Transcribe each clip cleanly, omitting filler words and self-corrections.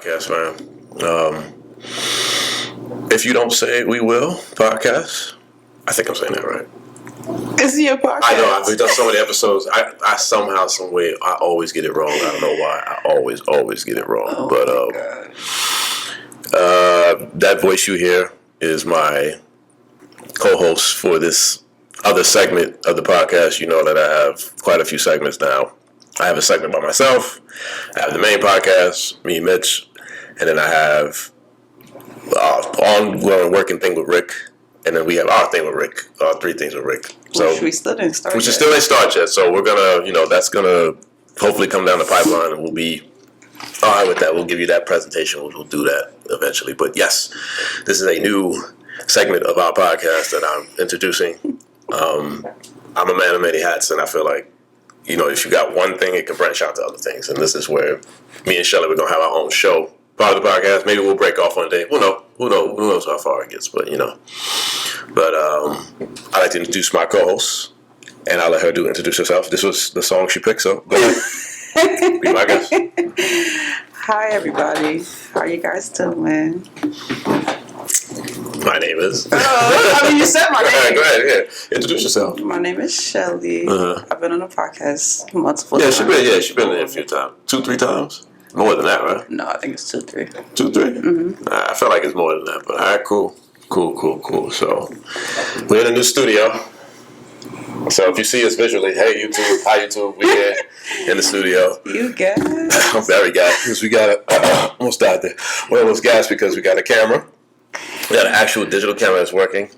podcast, man. If you don't say it, we will podcast. I think I'm saying that right. It's your podcast. I know. We've done so many episodes. I somehow, some way, I always get it wrong. I don't know why. I always get it wrong. Oh but that voice you hear is my co-host for this other segment of the podcast. You know that I have quite a few segments now. I have a segment by myself. I have the main podcast, me and Mitch, and then I have ongoing working thing with Rick, and then we have our thing with Rick. Three things with Rick. So which we still didn't start. Which is still didn't start yet. So we're gonna, that's gonna hopefully come down the pipeline, and we'll be all right with that. We'll give you that presentation. We'll do that eventually. But yes, this is a new segment of our podcast that I'm introducing. I'm a man of many hats, and I feel like, if you got one thing, it can branch out to other things. And this is where me and Sheli, we're going to have our own show, part of the podcast. Maybe we'll break off one day. Who knows how far it gets, but, But I'd like to introduce my co-host, and I'll let her introduce herself. This was the song she picked, so go ahead. Be my guest. Hi, everybody. How are you guys doing? My name is... you said my name. Go ahead, yeah. Introduce yourself. My name is Sheli. Uh-huh. I've been on a podcast multiple times. She's been in a few times. 2-3 times? More than that, right? No, I think it's 2-3. 2-3? Mm-hmm. I feel like it's more than that, but all right, cool. So, we're in a new studio. So if you see us visually, hey YouTube, hi YouTube, we're here in the studio. You guys? I'm very gassed because we got almost died there. We're almost gassed because we got a camera. We got an actual digital camera that's working.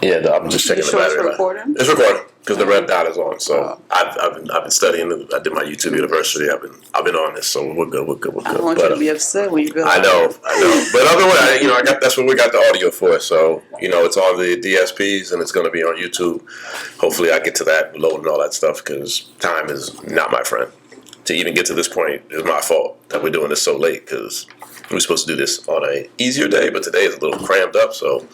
Yeah, I'm just checking the battery. It's recording? It's recording because the red dot is on. So I've been studying. I did my YouTube University. I've been on this, so we're good. I don't want you to be upset when you realize. I know. But other way, that's what we got the audio for. So it's on the DSPs and it's going to be on YouTube. Hopefully, I get to that, load and all that stuff because time is not my friend. To even get to this point is my fault that we're doing this so late because we're supposed to do this on a easier day, but today is a little crammed up. So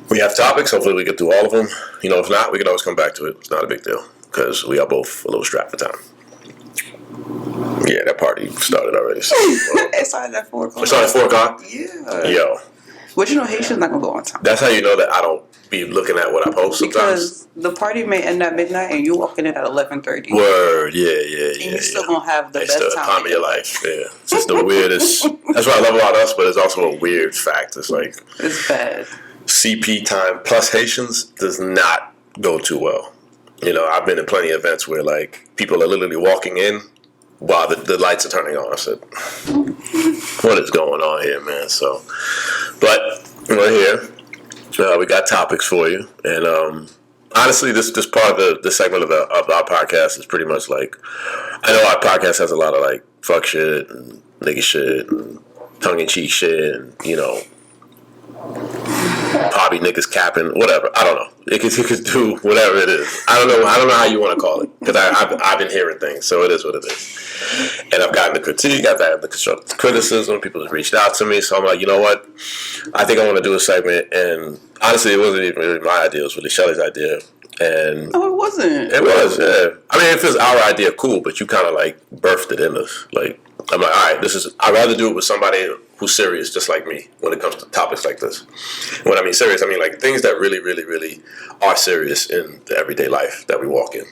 we have topics. Hopefully, we get through all of them. If not, we can always come back to it. It's not a big deal because we are both a little strapped for time. Yeah, that party started already. So, it started at 4 o'clock. It started at 4 o'clock? Yeah. Yo. But Haitians not going to go on time. That's how you know that I don't be looking at what I post sometimes. Because the party may end at midnight and you walking in at 11:30. Word, yeah. And you're still going to have the best time of your life. Yeah. It's just the weirdest. That's what I love about us, but it's also a weird fact. It's like... It's bad. CP time plus Haitians does not go too well. I've been in plenty of events where people are literally walking in while the lights are turning on. I said, what is going on here, man? So, but we're here. We got topics for you, and honestly, this part of the segment of our podcast is pretty much I know our podcast has a lot of fuck shit and nigga shit and tongue in cheek shit and probably niggas capping, whatever. I don't know. It could do whatever it is. I don't know how you want to call it because I've been hearing things, so it is what it is. And I've gotten the critique, I've had the constructive criticism. People have reached out to me, so I'm like, you know what? I think I want to do a segment. And honestly, it wasn't even really my idea; it was really Sheli's idea. And no, it wasn't. It was, yeah. I mean, if it's our idea, cool. But you kind of birthed it in us. I'm like, all right, I'd rather do it with somebody who's serious, just like me, when it comes to topics like this. When I mean serious, I mean things that really, really, really are serious in the everyday life that we walk in.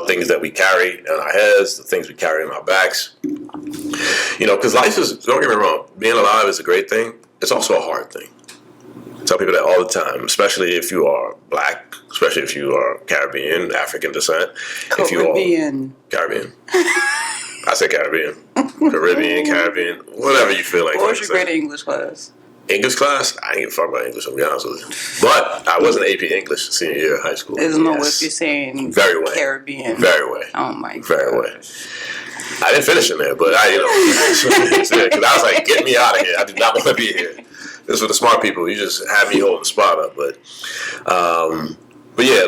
Things that we carry on our heads, the things we carry on our backs. Because life is, don't get me wrong, being alive is a great thing. It's also a hard thing. I tell people that all the time, especially if you are black, especially if you are Caribbean, African descent. If you are Caribbean. I say Caribbean, Caribbean, whatever you feel like. What was your grade English class? English class? I ain't give a fuck about English, I'll be honest with you. But I was an AP English senior year of high school. There's no way if you're saying very way. Caribbean. Very way. Oh my god. Very way. I didn't finish in there, but because I was like, get me out of here. I do not want to be here. This is for the smart people. You just have me hold the spot up. But yeah,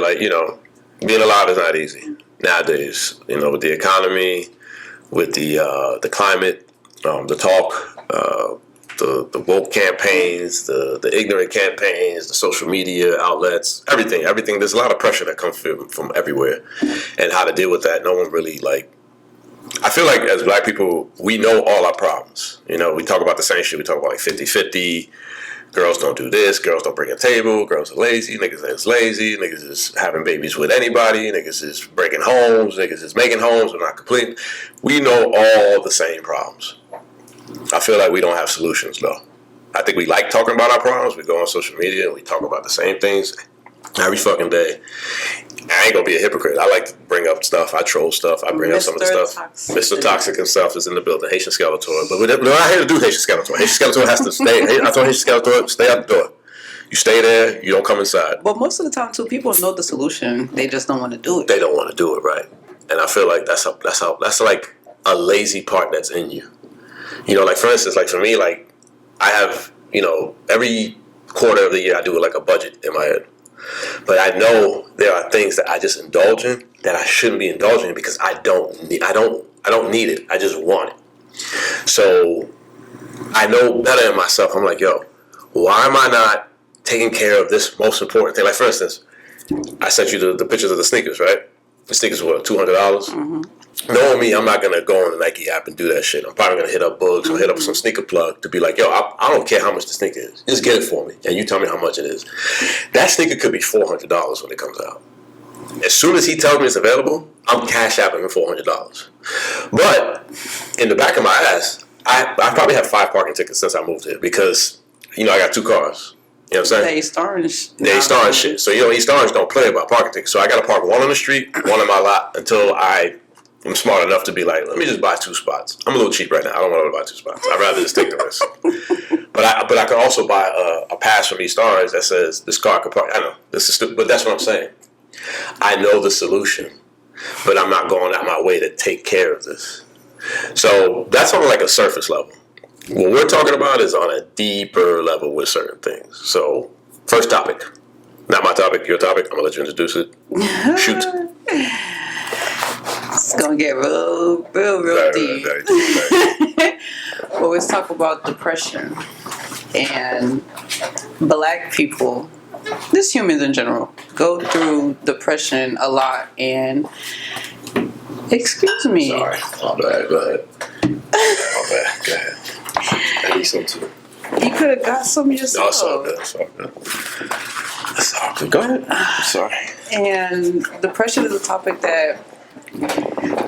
being alive is not easy nowadays. With the economy, with the climate, the talk, the woke campaigns, the ignorant campaigns, the social media outlets, everything. There's a lot of pressure that comes from everywhere, and how to deal with that. No one really I feel like as black people, we know all our problems. You know, we talk about the same shit. We talk about like 50-50. Girls don't do this. Girls don't bring a table. Girls are lazy. Niggas is lazy. Niggas is having babies with anybody. Niggas is breaking homes. Niggas is making homes but not complete. We know all the same problems. I feel like we don't have solutions, though. I think we like talking about our problems. We go on social media and we talk about the same things every fucking day. I ain't gonna be a hypocrite. I like to bring up stuff. I troll stuff. I bring up some of the stuff. Mr. Toxic himself is in the building. Haitian Skeletor. But we're not here to do Haitian Skeletor. Haitian Skeletor has to stay. I told Haitian Skeletor, stay out the door. You stay there. You don't come inside. But most of the time, too, people know the solution. They just don't want to do it. They don't want to do it, right? And I feel like that's like a lazy part that's in you. You know, like for instance, like for me, like I have, you know, every quarter of the year I do like a budget in my head. But I know there are things that I just indulge in that I shouldn't be indulging in because I don't need it. I just want it. So I know better in myself. I'm like, yo, why am I not taking care of this most important thing? Like for instance, I sent you the pictures of the sneakers, right? The sneakers were $200. Mm-hmm. Knowing me, I'm not gonna go on the Nike app and do that shit. I'm probably gonna hit up Bugs or hit up some sneaker plug to be like, yo, I don't care how much the sneaker is. Just get it for me, and you tell me how much it is. That sneaker could be $400 when it comes out. As soon as he tells me it's available, I'm cash apping him $400. But in the back of my ass, I probably have 5 parking tickets since I moved here because, you know, I got 2 cars. You know what I'm saying? They starring shit. So, you know, East Orange don't play about parking tickets. So I got to park one on the street, one in my lot until I'm smart enough to be like, let me just buy 2 spots. I'm a little cheap right now. I don't want to buy 2 spots. I'd rather just take the risk. But I could also buy a pass from East Orange that says this car could park. I know this is stupid, but that's what I'm saying. I know the solution, but I'm not going out my way to take care of this. So that's on like a surface level. What we're talking about is on a deeper level with certain things. So, first topic. Not my topic, your topic. I'm going to let you introduce it. Shoot. It's going to get real deep. Very deep. Well, let's talk about depression. And black people, just humans in general, go through depression a lot. And, excuse me. Sorry. My bad. Go ahead. Go ahead. I need some too. You could have got some yourself. No, it's all good. It's all good. Go ahead. I'm sorry. And depression is a topic that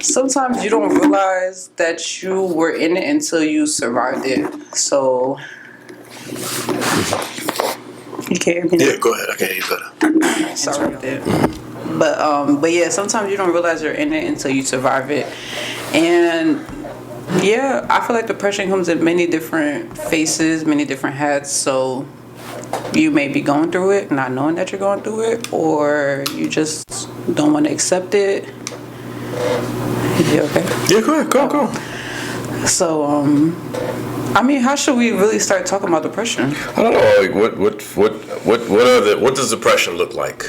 sometimes you don't realize that you were in it until you survived it. So, you can't hear me now? Yeah, go ahead. I can hear you better. Sorry about that. But yeah, sometimes you don't realize you're in it until you survive it. And yeah, I feel like depression comes in many different faces, many different hats. So you may be going through it, not knowing that you're going through it, or you just don't want to accept it. You okay? Yeah, go ahead. Go. So, I mean, how should we really start talking about depression? I don't know. Like, what does depression look like?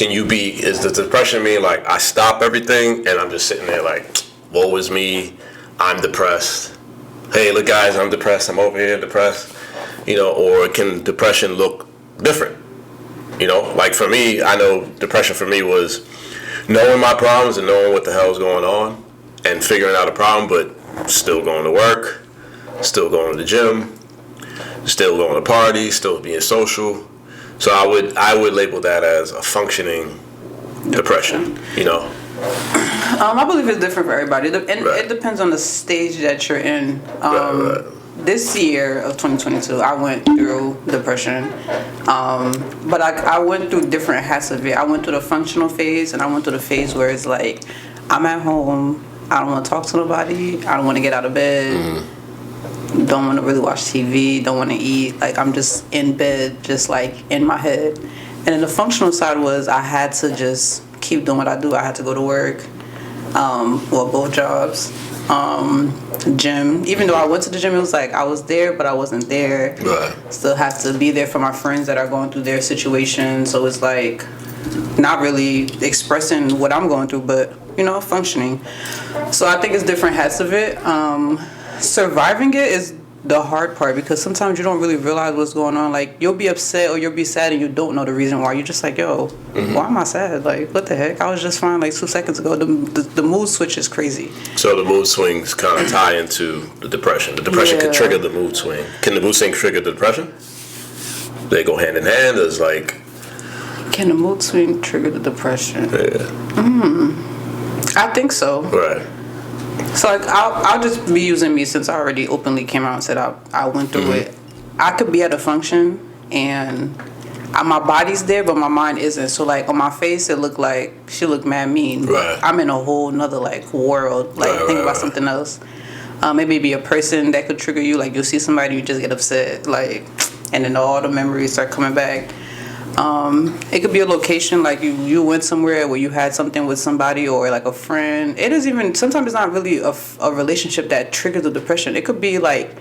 Is the depression mean like I stop everything and I'm just sitting there like, woe is me, I'm depressed. Hey, look guys, I'm depressed. I'm over here depressed. You know, or can depression look different? You know, like for me, I know depression for me was knowing my problems and knowing what the hell is going on and figuring out a problem, but still going to work, still going to the gym, still going to parties, still being social. So I would label that as a functioning depression, you know. I believe it's different for everybody, and it depends on the stage that you're in. Right. This year of 2022, I went through depression, but I went through different hats of it. I went through the functional phase, and I went through the phase where it's like, I'm at home, I don't want to talk to nobody, I don't want to get out of bed, don't want to really watch TV, don't want to eat, like I'm just in bed, just like in my head. And then the functional side was I had to just keep doing what I do. I had to go to work, both jobs. Gym. Even though I went to the gym, it was like I was there, but I wasn't there. Right. Still have to be there for my friends that are going through their situation. So it's like not really expressing what I'm going through, but you know, functioning. So I think it's different hats of it. Surviving it is the hard part, because sometimes you don't really realize what's going on. Like, you'll be upset or you'll be sad and you don't know the reason why. You're just like, yo, why am I sad? Like, what the heck? I was just fine like 2 seconds ago. The mood switch is crazy. So the mood swings kind of tie into the depression. The depression could trigger the mood swing. Can the mood swing trigger the depression? They go hand in hand. It's like, can the mood swing trigger the depression? Yeah. I think so. Right. So like, I'll just be using me, since I already openly came out and said I went through it. I could be at a function and my body's there, but my mind isn't. So like, on my face, it looked like she looked mad mean. Right. I'm in a whole nother like world. Like, think about something else. It may be a person that could trigger you. Like, you'll see somebody, you just get upset. Like, and then all the memories start coming back. It could be a location, like you went somewhere where you had something with somebody, or like a friend. It is even, sometimes it's not really a relationship that triggers the depression. It could be like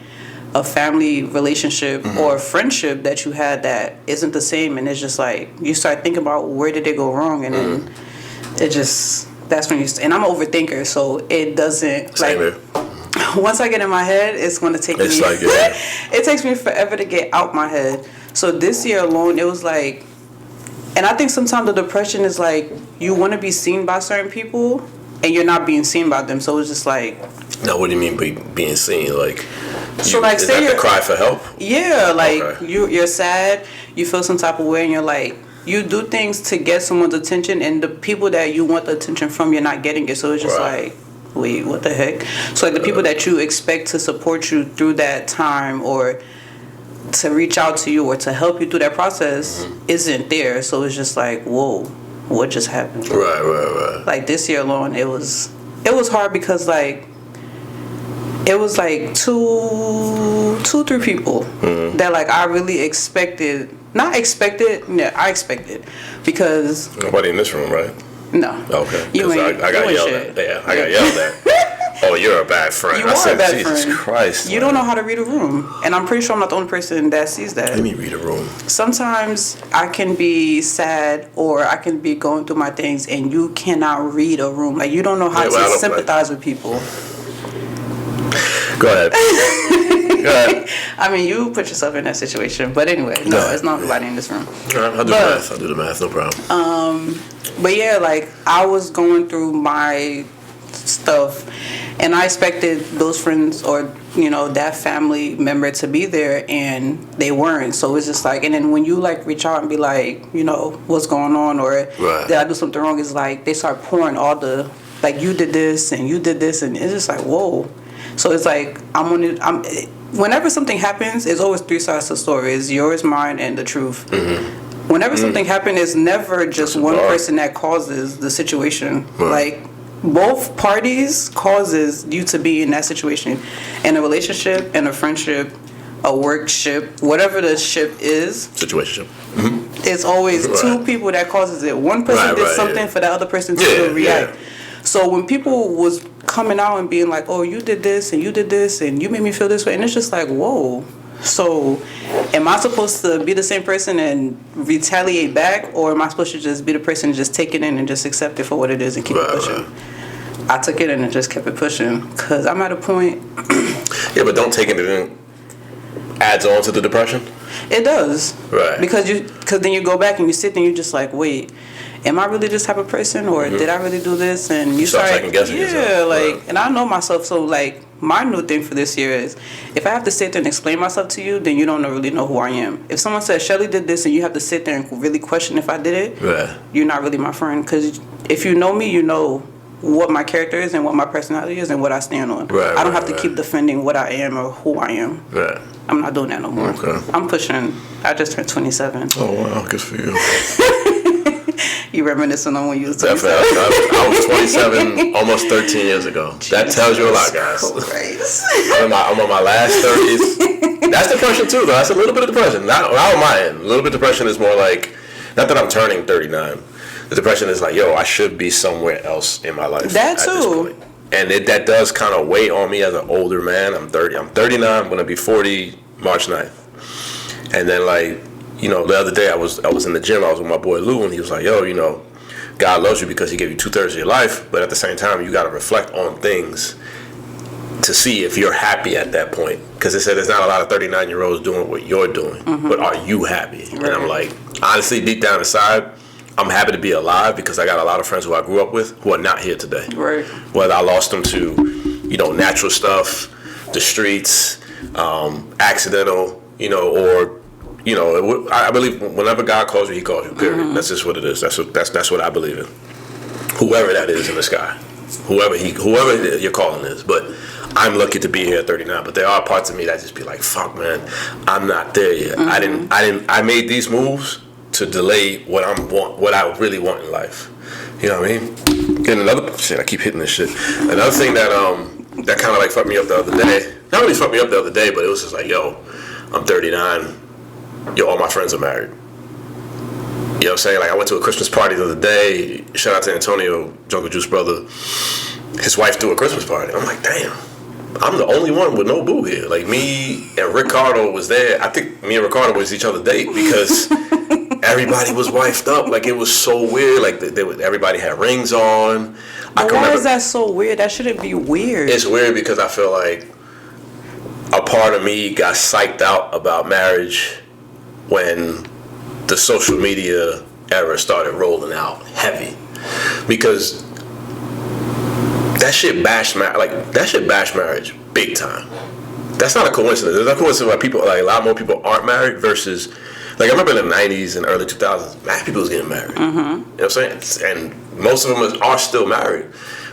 a family relationship or a friendship that you had that isn't the same, and it's just like you start thinking about where did it go wrong, and then it just, that's when and I'm an overthinker, so it doesn't like once I get in my head, it's going to take me it takes me forever to get out my head. So this year alone, it was like, and I think sometimes the depression is like, you want to be seen by certain people and you're not being seen by them. So it's just like. Now, what do you mean by being seen? Like, so like, say you're cry for help. Yeah, like you're sad, you feel some type of way, and you're like, you do things to get someone's attention, and the people that you want the attention from, you're not getting it. So it's just like, wait, what the heck? So like, the people that you expect to support you through that time, or to reach out to you, or to help you through that process, isn't there. So it's just like, whoa, what just happened? Right. Like, this year alone, it was hard, because like, it was like two, 3 people that like I really I expected, because nobody in this room, right? No. Okay. Because I got yelled at. Yeah, I got yelled at. Oh, you're a bad friend. You are a bad Jesus friend. Christ. You don't know how to read a room. And I'm pretty sure I'm not the only person that sees that. Let me read a room. Sometimes I can be sad, or I can be going through my things, and you cannot read a room. Like, you don't know how to sympathize with people. Go ahead. I mean, you put yourself in that situation. But anyway, no, it's not everybody in this room. I'll do the math. No problem. But yeah, like, I was going through my stuff, and I expected those friends, or that family member, to be there, and they weren't. So it's just like, and then when you like reach out and be like, what's going on, or did I do something wrong, it's like they start pouring all the, like, you did this and you did this, and it's just like, whoa. So it's like, whenever something happens, it's always 3 sides to the story. It's yours, mine, and the truth. Whenever something happens, it's never just one person that causes the situation. Like, both parties causes you to be in that situation, in a relationship, in a friendship, a work ship, whatever the ship is. Situation. It's always 2 people that causes it. One person did something for the other person to react. So when people was coming out and being like, oh, you did this and you did this and you made me feel this way, and it's just like, whoa. So am I supposed to be the same person and retaliate back, or am I supposed to just be the person and just take it in and just accept it for what it is and keep it pushing? I took it in and just kept it pushing, because I'm at a point. Yeah, but don't taking it in adds on to the depression? It does. Right. Because then you go back and you sit there and you're just like, wait, am I really this type of person, or did I really do this? And you start second guessing yourself. Like, and I know myself, so like, my new thing for this year is, if I have to sit there and explain myself to you, then you don't really know who I am. If someone says Sheli did this, and you have to sit there and really question if I did it, you're not really my friend. Because if you know me, you know what my character is and what my personality is and what I stand on. I don't have to keep defending what I am or who I am. I'm not doing that no more. I'm pushing. I just turned 27. Oh, wow. Good for you. You reminiscing on when you was 27? I was 27 almost 13 years ago. That tells you a lot, guys. I'm on my last 30s. That's depression too, though. That's a little bit of depression. Not on my end. A little bit of depression is more like, not that I'm turning 39. The depression is like, yo, I should be somewhere else in my life. That too. And that does kind of weigh on me as an older man. I'm 30. I'm 39. I'm going to be 40 March 9th. And then, like, the other day I was in the gym. I was with my boy Lou, and he was like, yo, God loves you because he gave you 2/3 of your life. But at the same time, you got to reflect on things to see if you're happy at that point. Because they said there's not a lot of 39-year-olds doing what you're doing, but are you happy? Right. And I'm like, honestly, deep down inside, I'm happy to be alive because I got a lot of friends who I grew up with who are not here today. Right. Whether I lost them to, natural stuff, the streets, accidental, or, I believe whenever God calls you, he calls you, period. Mm-hmm. That's just what it is. That's what I believe in. Whoever that is in the sky. Whoever your calling is. But I'm lucky to be here at 39. But there are parts of me that just be like, fuck, man, I'm not there yet. Mm-hmm. I made these moves to delay what I really want in life. You know what I mean? And another shit, I keep hitting this shit. Another thing that kind of like fucked me up the other day. Not really fucked me up the other day, but it was just like, yo, I'm 39. Yo, all my friends are married. You know what I'm saying? Like, I went to a Christmas party the other day. Shout out to Antonio, Jungle Juice brother. His wife threw a Christmas party. I'm like, damn, I'm the only one with no boo here. Like, me and Ricardo was there. I think me and Ricardo was each other's date because everybody was wifed up. Like, it was so weird. Like, everybody had rings on. But why is that so weird? That shouldn't be weird. It's weird because I feel like a part of me got psyched out about marriage when the social media era started rolling out heavy, because that shit bashed marriage big time. That's not a coincidence. There's a coincidence why people, like, a lot more people aren't married versus, like, I remember in the 90s and early 2000s, mad people was getting married. Mm-hmm. You know what I'm saying? And most of them are still married.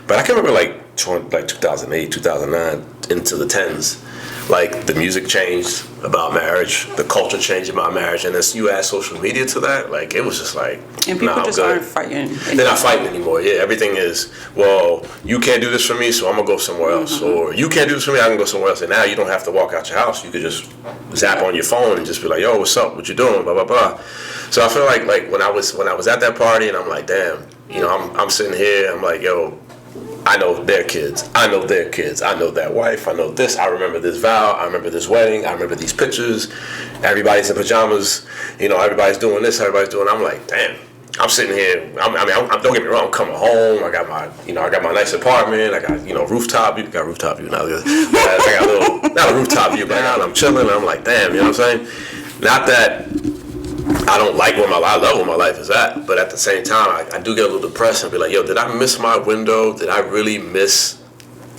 But I can remember like 2008, 2009 into the 10s. Like, the music changed about marriage, the culture changed about marriage, and as you add social media to that, like, it was just like, and people just aren't fighting. They're not fighting anymore. Yeah, everything is, well, you can't do this for me, so I'm gonna go somewhere else, or you can't do this for me, I can go somewhere else. And now you don't have to walk out your house; you could just zap on your phone and just be like, "Yo, what's up? What you doing?" Blah blah blah. So I feel like when I was at that party, and I'm like, damn, I'm sitting here, I'm like, yo, I know their kids. I know their kids. I know that wife. I know this. I remember this vow. I remember this wedding. I remember these pictures. Everybody's in pajamas. Everybody's doing this. Everybody's doing. I'm like, damn. I'm sitting here. I'm don't get me wrong. I'm coming home. I got my nice apartment. I got rooftop view. Got rooftop view now. I got a little, not a rooftop view, but I'm chilling. I'm like, damn. You know what I'm saying? Not that I don't like I love where my life is at, but at the same time, I do get a little depressed and be like, yo, did I miss my window? Did I really miss,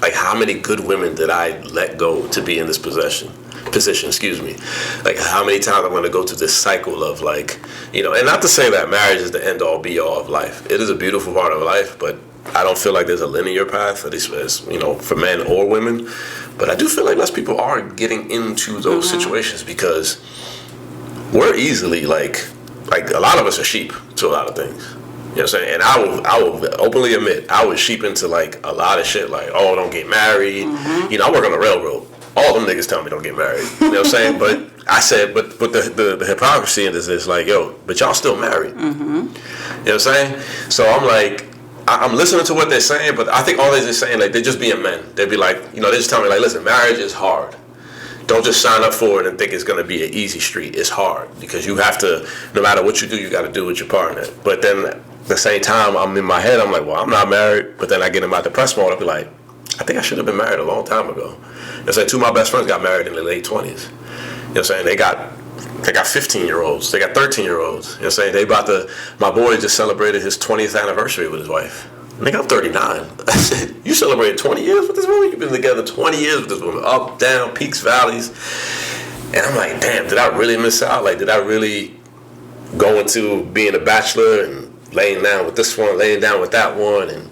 like, how many good women did I let go to be in this position, excuse me? Like, how many times I'm going to go through this cycle of, like, and not to say that marriage is the end all be all of life. It is a beautiful part of life, but I don't feel like there's a linear path for this, for men or women. But I do feel like less people are getting into those situations because we're easily like a lot of us are sheep to a lot of things. You know what I'm saying? And I will openly admit I was sheep into like a lot of shit, like, oh, don't get married. Mm-hmm. I work on the railroad. All them niggas tell me don't get married. You know what I'm saying? But I said, but the hypocrisy in this is like, yo, but y'all still married. Mm-hmm. You know what I'm saying? So I'm like, I'm listening to what they're saying, but I think all they're just saying, like, they're just being men. They'd be like, they just tell me, like, listen, marriage is hard. Don't just sign up for it and think it's going to be an easy street. It's hard because you have to, no matter what you do, you got to do with your partner. But then at the same time, I'm in my head, I'm like, well, I'm not married. But then I get in my depressed mode. I'll be like, I think I should have been married a long time ago. You know, two of my best friends got married in their late 20s. You know what I'm saying? They got 15-year-olds. They got 13-year-olds. You know what I'm saying? My boy just celebrated his 20th anniversary with his wife. Nigga, I'm 39. I said, you celebrated 20 years with this woman? You've been together 20 years with this woman. Up, down, peaks, valleys. And I'm like, damn, did I really miss out? Like, did I really go into being a bachelor and laying down with this one, laying down with that one, and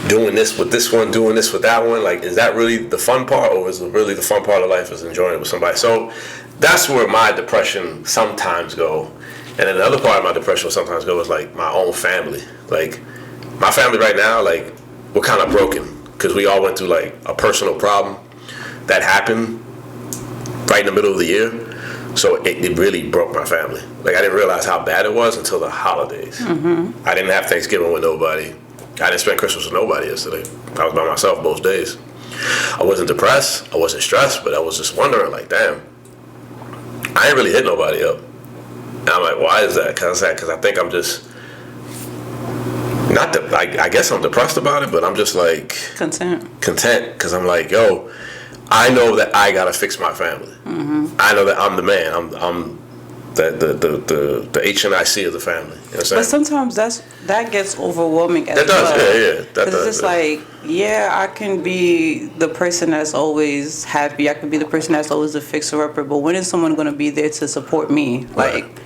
doing this with this one, doing this with that one? Like, is that really the fun part, or is it really the fun part of life is enjoying it with somebody? So that's where my depression sometimes go. And then the other part of my depression will sometimes go is, like, my own family. Like, my family right now, like, we're kind of broken because we all went through, like, a personal problem that happened right in the middle of the year. So it really broke my family. Like, I didn't realize how bad it was until the holidays. Mm-hmm. I didn't have Thanksgiving with nobody. I didn't spend Christmas with nobody yesterday. I was by myself both days. I wasn't depressed. I wasn't stressed, but I was just wondering, like, damn, I ain't really hit nobody up. And I'm like, why is that? Because I think I'm just not that I guess I'm depressed about it, but I'm just like Content, because I'm like, yo, I know that I gotta fix my family. I know that I'm the man. I'm the H and IC of the family. You know what I'm saying? but sometimes that gets overwhelming as That does, well. yeah. That Because does. it's just like, yeah, I can be the person that's always happy. I can be the person that's always a fixer-upper. But when is someone going to be there to support me? Right. Like,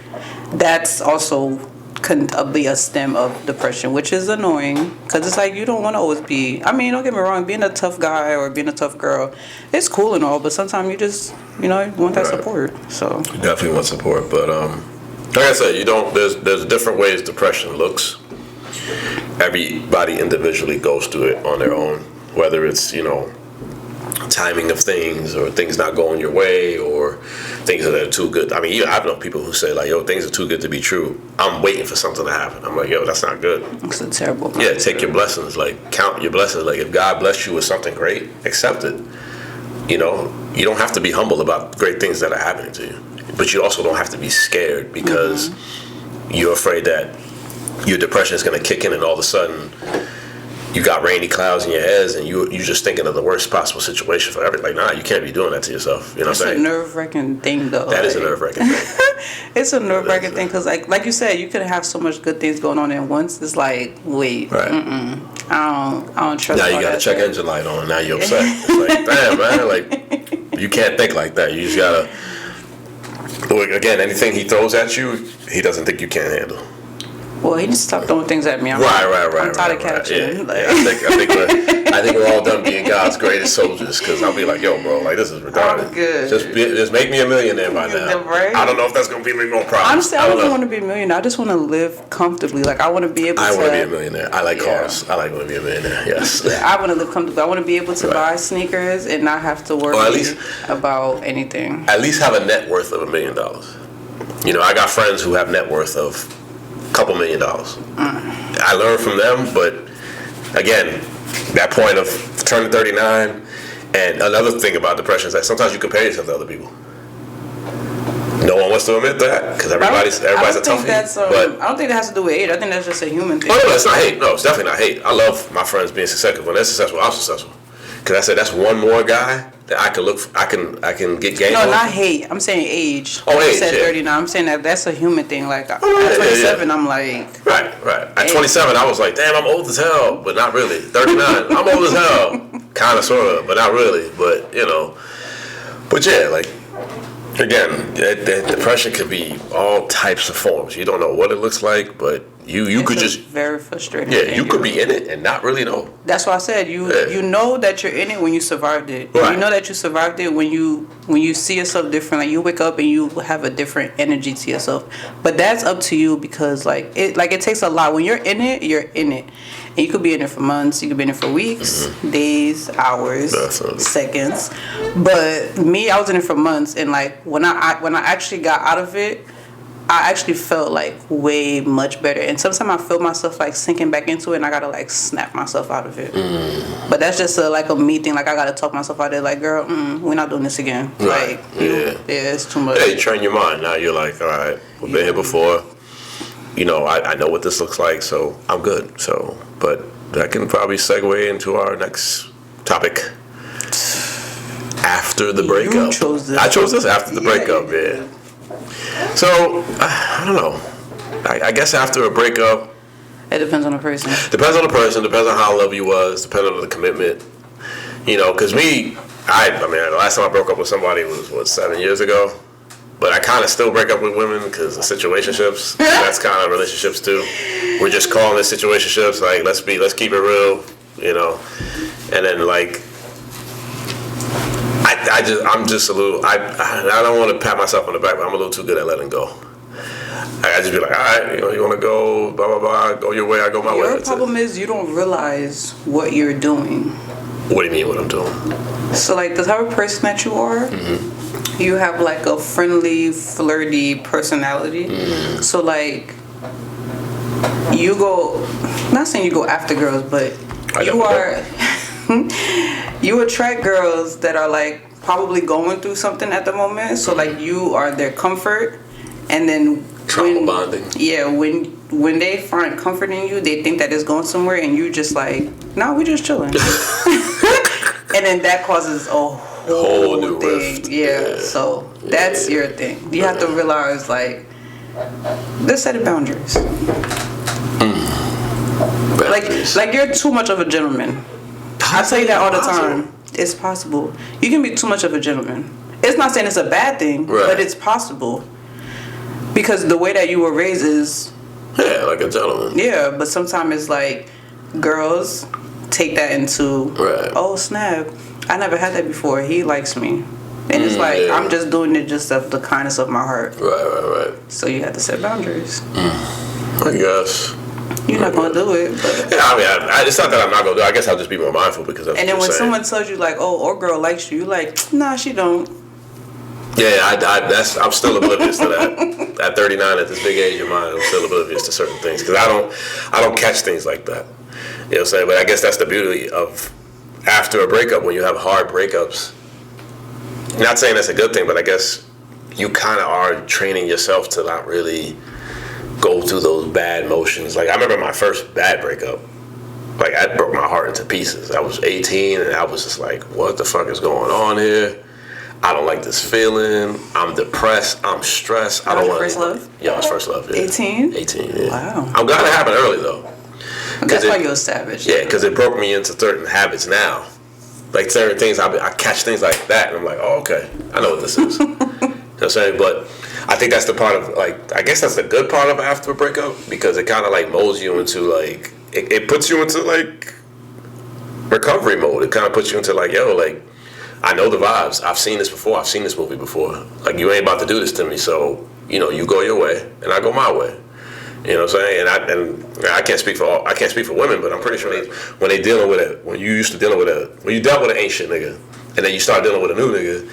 that's also can be a stem of depression, which is annoying. Because it's like, you don't want to always be... I mean, don't get me wrong. Being a tough guy or being a tough girl, it's cool and all. But sometimes you just, you want that Right. support. So... You definitely want support, but like I said, you don't. There's different ways depression looks. Everybody individually goes through it on their own, whether it's timing of things or things not going your way or things that are too good. I mean, I've known people who say like, "Yo, things are too good to be true. I'm waiting for something to happen." I'm like, "Yo, that's not good." It's a terrible... Yeah, take your blessings. Like, count your blessings. Like, if God blessed you with something great, accept it. You don't have to be humble about great things that are happening to you. But you also don't have to be scared because you're afraid that your depression is going to kick in and all of a sudden you got rainy clouds in your heads and you're just thinking of the worst possible situation for everything. Like, nah, you can't be doing that to yourself. You know what I'm saying? It's a nerve-wracking thing, though. That is a nerve-wracking thing. It's a nerve-wracking thing because, like you said, you could have so much good things going on at once. It's like, wait, Right. I don't trust. Now you all got a that check shit. engine light on. Now you're upset. It's like, damn, man. Like, you can't think like that. You just got to... Again, anything he throws at you, he doesn't think you can handle. Well, he just stopped throwing things at me. I'm tired of catching. Yeah. I think we're all done being God's greatest soldiers because I'll be like, yo, bro, like, this is retarded. I'm good. Just make me a millionaire by now. Right? I don't know if that's gonna be any more problems. Honestly, I don't want to be a millionaire. I just want to live comfortably. Like, I want to be able to... I want to be a millionaire. I like cars. I like to be a millionaire. Yes. I want to live comfortably. I want to be able to buy sneakers and not have to worry about anything. At least have a net worth of $1 million. I got friends who have net worth of couple $1 million. I learned from them, but again, that point of turning 39, and another thing about depression is that sometimes you compare yourself to other people. No one wants to admit that because everybody's a toughie. But I don't think that has to do with age. I think that's just a human thing. Oh no, it's not hate. No, it's definitely not hate. I love my friends being successful. When they're successful, I'm successful. Because I said that's one more guy that I can get game. No, not hate. I'm saying age. Oh, age. You said 39. I'm saying that's a human thing. Like at 27, I'm like. Right. At 27, I was like, damn, I'm old as hell, but not really. 39, I'm old as hell, kind of, sort of, but not really. But but yeah, like. Again, that depression could be all types of forms. You don't know what it looks like, but you could just very frustrating. Yeah, you could be in it and not really know. That's why I said you know that you're in it when you survived it. Right. You know that you survived it when you see yourself different. Like you wake up and you have a different energy to yourself. But that's up to you because it takes a lot. When you're in it, you're in it. And you could be in it for months, you could be in it for weeks, days, hours, seconds. But me, I was in it for months, and like when I actually got out of it, I actually felt like way much better. And sometimes I feel myself like sinking back into it, and I gotta like snap myself out of it. But that's just a me thing. Like I gotta talk myself out of it. Like, girl, we're not doing this again. Right. Like, it's too much. Yeah, you train your mind. Now you're like, all right, we've been here before. I know what this looks like, so I'm good. So, but that can probably segue into our next topic. After the breakup. You chose this. I chose this after the breakup, yeah. So, I don't know. I guess after a breakup... It depends on the person. Depends on the person, depends on how in love you was, depends on the commitment. Because me, the last time I broke up with somebody was 7 years ago? But I kind of still break up with women because of situationships. That's kind of relationships too. We're just calling it situationships. Like let's keep it real, And then like, I'm just a little. I don't want to pat myself on the back, but I'm a little too good at letting go. I just be like, all right, you want to go, blah blah blah, go your way, I go my way. Your problem is you don't realize what you're doing. What do you mean what I'm doing? So like the type of person that you are. You have like a friendly, flirty personality. So like you go, not saying you go after girls, but you attract girls that are like probably going through something at the moment. So like you are their comfort, and then trauma bonding. Yeah, when when they find comfort in you, they think that it's going somewhere, and you just like, no, we just chilling. And then that causes a whole new thing. Rift. Yeah. So that's your thing. You have to realize, like, let's set boundaries. Like you're too much of a gentleman. I tell you that all the time. It's possible. You can be too much of a gentleman. It's not saying it's a bad thing, but it's possible. Because the way that you were raised is... Yeah, like a gentleman. Yeah, but sometimes it's like girls take that into... Oh, snap. I never had that before. He likes me. And it's like, I'm just doing it just of the kindness of my heart. Right. So you have to set boundaries. I guess. You're not going to do it, but... Yeah, I mean, it's not that I'm not going to do it. I guess I'll just be more mindful because that's and then when someone tells you, like, oh, or girl likes you, you're like, nah, she don't. Yeah, I'm still oblivious to that. At 39, at this big age of mine, I'm still oblivious to certain things because I don't catch things like that. You know what I'm saying? But I guess that's the beauty of after a breakup, when you have hard breakups. Not saying that's a good thing, but I guess you kind of are training yourself to not really go through those bad motions. Like, I remember my first bad breakup. Like, I broke my heart into pieces. I was 18, and I was just like, what the fuck is going on here? I don't like this feeling. I'm depressed. I'm stressed. I don't want first love? Yeah, it was first love. Yeah. 18? 18, yeah. Wow. I'm glad it happened early, though. That's why you're a savage. Yeah, because it broke me into certain habits now. Like, certain things, I catch things like that, and I'm like, oh, okay. I know what this is. You know what I'm saying? But I think that's the part of, like, I guess that's the good part of after a breakup, because it kind of, like, molds you into, like, it puts you into, like, recovery mode. It kind of puts you into, like, yo, like, I know the vibes. I've seen this before. I've seen this movie before. Like, you ain't about to do this to me, so, you know, you go your way, and I go my way. You know what I'm saying? And I can't speak for women, but I'm pretty sure when you dealt with an ain't shit nigga, and then you start dealing with a new nigga,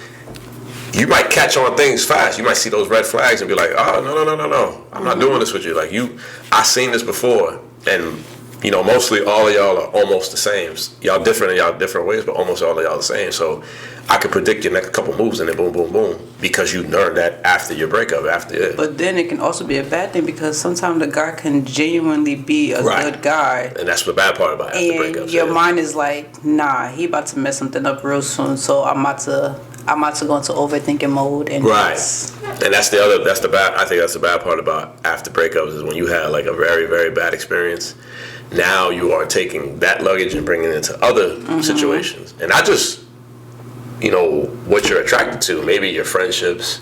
you might catch on things fast. You might see those red flags and be like, oh, no. I'm not doing this with you. Like, I seen this before, and, you know, mostly all of y'all are almost the same. Y'all different in y'all different ways, but almost all of y'all the same. So I could predict your next couple moves, and then boom, boom, boom, because you learned that after your breakup, But then it can also be a bad thing, because sometimes the guy can genuinely be a good guy. And that's the bad part about after breakups. And your mind is like, nah, he about to mess something up real soon, so I'm about to go into overthinking mode. And and I think that's the bad part about after breakups, is when you had like a very, very bad experience. Now you are taking that luggage and bringing it into other situations, and not just, you know, what you're attracted to. Maybe your friendships,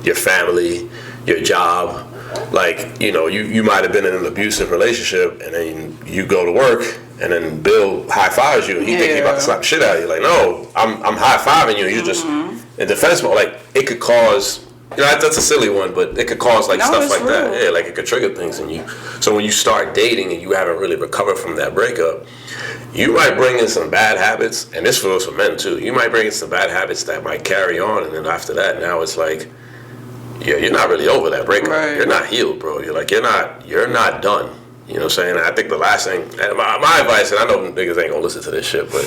your family, your job. Like, you know, you might have been in an abusive relationship, and then you go to work, and then Bill high fives you, and he think he about to slap the shit out of you. Like, no, I'm high fiving you. You just in defense mode. Like, it could cause. You know, that's a silly one, but it could cause like stuff like that. Yeah, like it could trigger things in you. So when you start dating and you haven't really recovered from that breakup, you might bring in some bad habits, and this goes for men too. You might bring in some bad habits that might carry on, and then after that, now it's like, yeah, you're not really over that breakup. Right. You're not healed, bro. You're not done. You know what I'm saying? And I think the last thing, and my advice, and I know niggas ain't gonna listen to this shit, but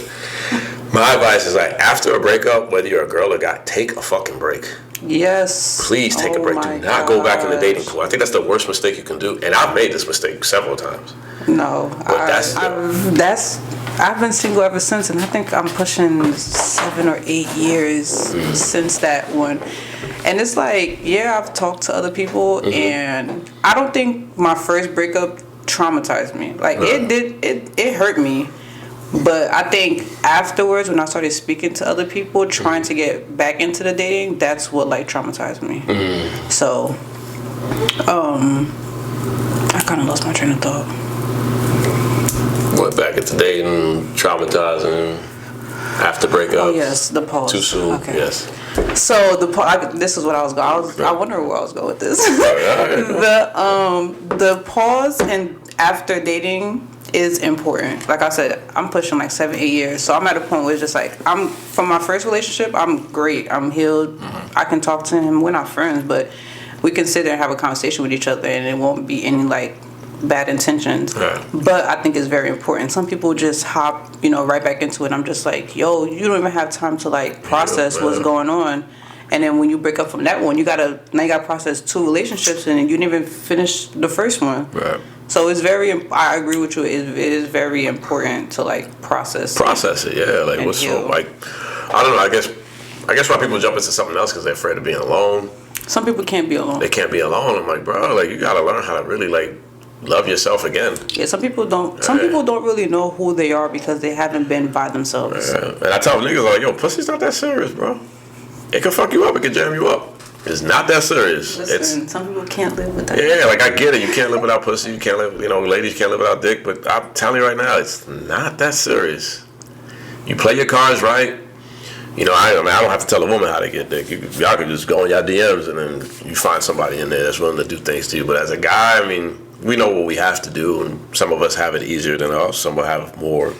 my advice is like, after a breakup, whether you're a girl or guy, take a fucking break. Yes. Please take a break. Do not go back in the dating pool. I think that's the worst mistake you can do, and I've made this mistake several times. No, I've been single ever since, and I think I'm pushing 7 or 8 years since that one. And it's like, yeah, I've talked to other people, and I don't think my first breakup traumatized me. Like, it hurt me. But I think afterwards, when I started speaking to other people, trying to get back into the dating, that's what like traumatized me. So, I kind of lost my train of thought. Went back into dating, traumatizing, after breakups. Oh yes, the pause. Too soon. Okay. Yes. So this is what I was going. I wonder where I was going with this. The pause and after dating is important. Like I said, I'm pushing like 7-8 years, so I'm at a point where it's just like, I'm from my first relationship, I'm great, I'm healed. I can talk to him. We're not friends, but we can sit there and have a conversation with each other, and it won't be any like bad intentions. But I think it's very important. Some people just hop, right back into it. I'm just like, yo, you don't even have time to like process what's going on, And then when you break up from that one, now you gotta process 2 relationships, and you didn't even finish the first one. Right. So I agree with you. It is very important to like process it. Yeah, like what's so like, I don't know. I guess why people jump into something else because they're afraid of being alone. Some people can't be alone. They can't be alone. I'm like, bro, like you gotta learn how to really like love yourself again. Yeah, some people don't. Some people don't really know who they are because they haven't been by themselves. Yeah. And I tell niggas like, yo, pussy's not that serious, bro. It can fuck you up. It can jam you up. It's not that serious. Listen, some people can't live without. Yeah, like I get it. You can't live without pussy. You can't live. Ladies can't live without dick. But I'm telling you right now, it's not that serious. You play your cards right. I don't have to tell a woman how to get dick. Y'all can just go on y'all DMs and then you find somebody in there that's willing to do things to you. But as a guy, I mean, we know what we have to do, and some of us have it easier than us. Some will have more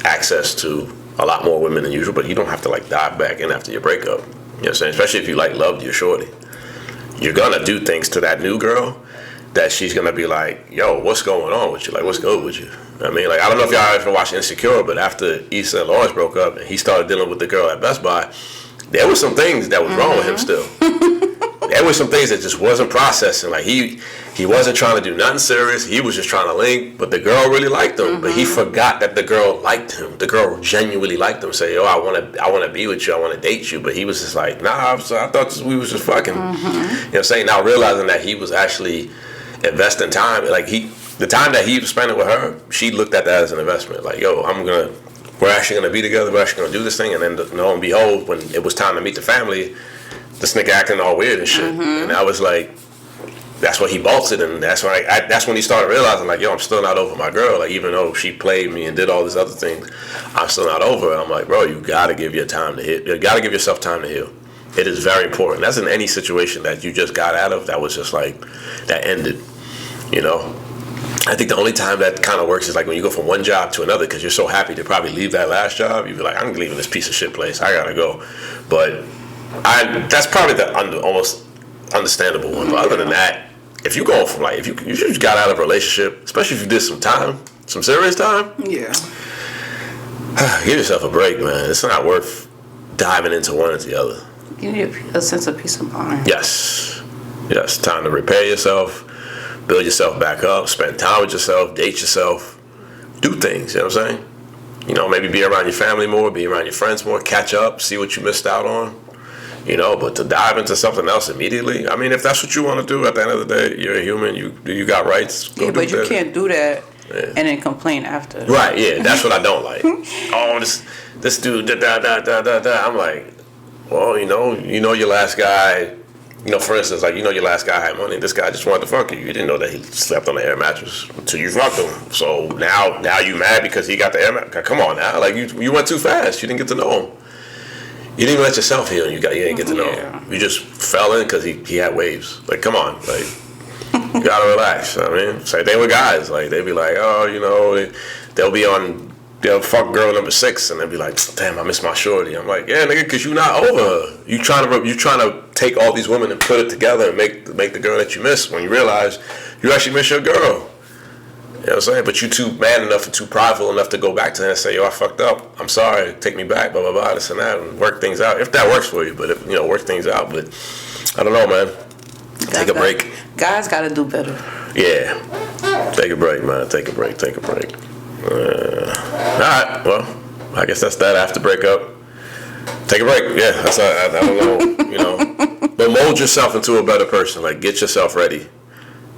access to a lot more women than usual. But you don't have to like dive back in after your breakup. You know what I'm saying? Especially if you like loved your shorty. You're gonna do things to that new girl that she's gonna be like, yo, what's going on with you? Like, what's good with you? I mean, like, I don't know if y'all ever watched Insecure, but after Issa and Lawrence broke up and he started dealing with the girl at Best Buy, there were some things that was wrong with him still. There were some things that just wasn't processing. Like he wasn't trying to do nothing serious. He was just trying to link, but the girl really liked him. But he forgot that the girl liked him. The girl genuinely liked him. Say, yo, I want to be with you. I want to date you. But he was just like, nah, I thought we was just fucking. You know what I'm saying? Now realizing that he was actually investing time. Like the time that he was spending with her, she looked at that as an investment. Like, yo, we're actually gonna be together. We're actually gonna do this thing. And then lo and behold, when it was time to meet the family, this nigga acting all weird and shit. And I was like, that's what he bolted, and that's when he started realizing, like, yo, I'm still not over my girl. Like, even though she played me and did all these other things, I'm still not over her. I'm like, bro, you gotta give your time to heal. You gotta give yourself time to heal. It is very important. That's in any situation that you just got out of that was just like, that ended, I think the only time that kind of works is like when you go from one job to another because you're so happy to probably leave that last job. You be like, I'm leaving this piece of shit place. I gotta go. But that's probably the almost understandable one. But other than that, if you go from like, if you just got out of a relationship, especially if you did some serious time, yeah, give yourself a break, man. It's not worth diving into one or the other. You need a sense of peace of mind. Yes, time to repair yourself, build yourself back up, spend time with yourself, date yourself, do things. You know what I'm saying? Maybe be around your family more, be around your friends more, catch up, see what you missed out on. But to dive into something else immediately, I mean, if that's what you want to do, at the end of the day, you're a human, you got rights. Yeah, but you can't do that and then complain after. Right, yeah, that's what I don't like. Oh, this dude, I'm like, well, you know your last guy, for instance, like, your last guy had money, this guy just wanted to fuck you. You didn't know that he slept on an air mattress until you fucked him. So now you mad because he got the air mattress? Come on now, like, you went too fast. You didn't get to know him. You didn't even let yourself heal. You didn't get to know him. You just fell in because he had waves. Like, come on, like, you gotta relax. I mean, same thing with guys. Like, they be like, oh, they'll fuck girl number 6, and they'll be like, damn, I miss my shorty. I'm like, yeah, nigga, because you not over her. You trying to take all these women and put it together and make the girl that you miss when you realize you actually miss your girl. You know what I'm saying? But you too man enough and too prideful enough to go back to her and say, yo, I fucked up. I'm sorry. Take me back, blah, blah, blah, this and that, and work things out. If that works for you, but, work things out. But I don't know, man. Take a break. Guys got to do better. Yeah. Take a break, man. Take a break. All right. Well, I guess that's that after breakup. Take a break. Yeah. I don't know, But mold yourself into a better person. Like, get yourself ready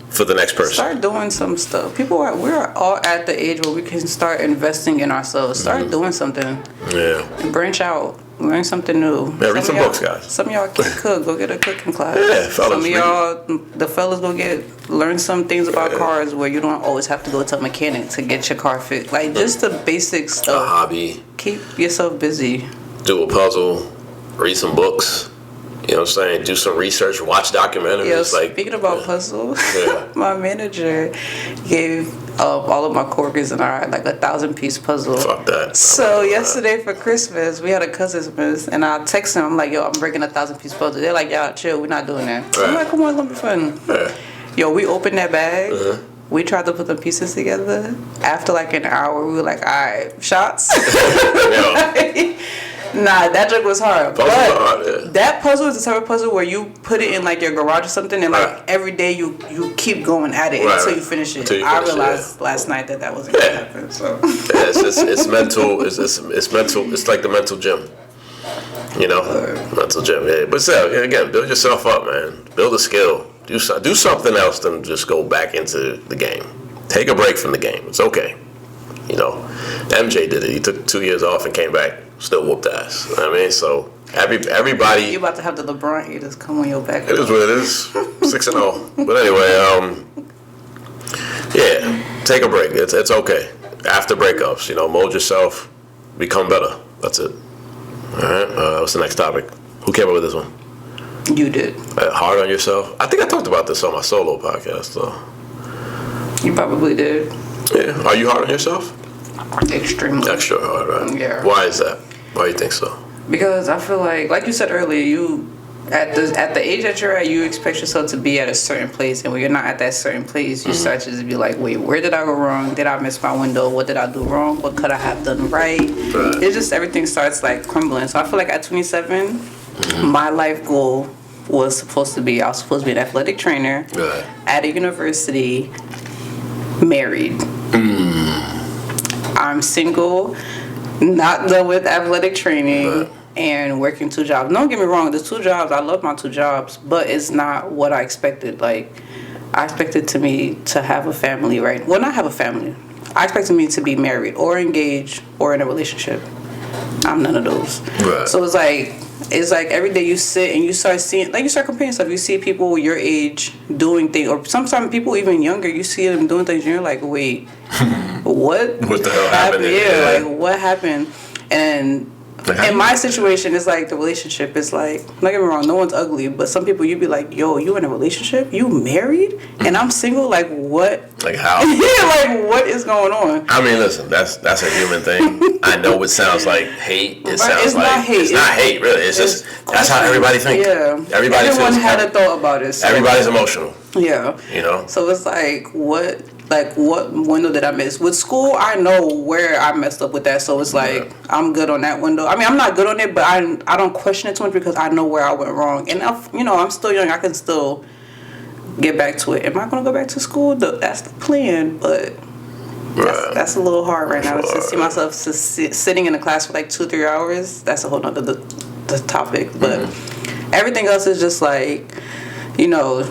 for the next person. Start doing some stuff. We're all at the age where we can start investing in ourselves. Start doing something. Yeah. And branch out. Learn something new. Yeah, read some books, guys. Some of y'all can't cook. Go get a cooking class. Yeah, fellas. Some of y'all, the fellas, learn some things about cars where you don't always have to go to a mechanic to get your car fixed. Like, just the basic stuff. A hobby. Keep yourself busy. Do a puzzle. Read some books. You know what I'm saying? Do some research, watch documentaries. Yeah, speaking about puzzles, my manager gave all of my coworkers and I like a 1,000-piece puzzle. Fuck that. So yesterday for Christmas, we had a Christmas, and I text them. I'm like, yo, I'm breaking a 1,000-piece puzzle. They're like, y'all chill, we're not doing that. I'm like, come on, it's gonna be fun. Yeah. Yo, we opened that bag. We tried to put the pieces together. After like an hour, we were like, all right, shots. Nah, that joke was hard. Puzzles But are hard, yeah. that puzzle is the type of puzzle where you put it in like your garage or something, and Right. like every day you keep going at it Right, until right. you finish it. Until you I finish it, realized last night that wasn't gonna happen. So Yeah, it's mental. It's mental. It's like the mental gym. You know, mental gym. Yeah, but still, again, build yourself up, man. Build a skill. Do something else than just go back into the game. Take a break from the game. It's okay. You know, MJ did it. He took 2 years off and came back. Still whooped ass. You know what I mean, so everybody. you about to have the LeBron haters come on your back. It is what it is. 6-0. But anyway, yeah, take a break. It's okay. After breakups, you know, mold yourself, become better. That's it. All right. What's the next topic? Who came up with this one? You did. Hard on yourself. I think I talked about this on my solo podcast, though. You probably did. Yeah. Are you hard on yourself? Extremely. Extra hard, right? Yeah. Why is that? Why do you think so? Because I feel like you said earlier, you at the age that you're at, you expect yourself to be at a certain place, and when you're not at that certain place, you start to just be like, wait, where did I go wrong? Did I miss my window? What did I do wrong? What could I have done right? It's just everything starts like crumbling. So I feel like at 27, my life goal was supposed to be, I was supposed to be an athletic trainer at a university, married. I'm single, not done with athletic training, and working 2 jobs. Don't get me wrong, the 2 jobs, I love my 2 jobs, but it's not what I expected. Like, I expected to have a family, right? Well, not have a family. I expected me to be married or engaged or in a relationship. I'm none of those. Right. So it's like every day you sit and you start seeing, like you start comparing stuff. You see people your age doing things, or sometimes people even younger, you see them doing things and you're like, wait, what the hell happened? Yeah, like what happened? And in my situation, it's like the relationship is like, don't get me wrong, no one's ugly, but some people you'd be like, yo, you in a relationship? You married? And I'm single? Like what? Like how? Yeah, like what is going on? I mean, listen, that's a human thing. I know it sounds like hate. It sounds it's like not hate. It's not hate, really. It's just that's how everybody thinks. Yeah. Everybody Everyone feels, had a thought about it. So. Everybody's emotional. Yeah. You know? So it's like what window did I miss? With school, I know where I messed up with that. So it's like I'm good on that window. I mean, I'm not good on it, but I don't question it too much because I know where I went wrong. And I'm still young. I can still get back to it. Am I going to go back to school? That's the plan, but that's a little hard right now. To see myself sitting in a class for like 2-3 hours, that's a whole nother the topic. But everything else is just like,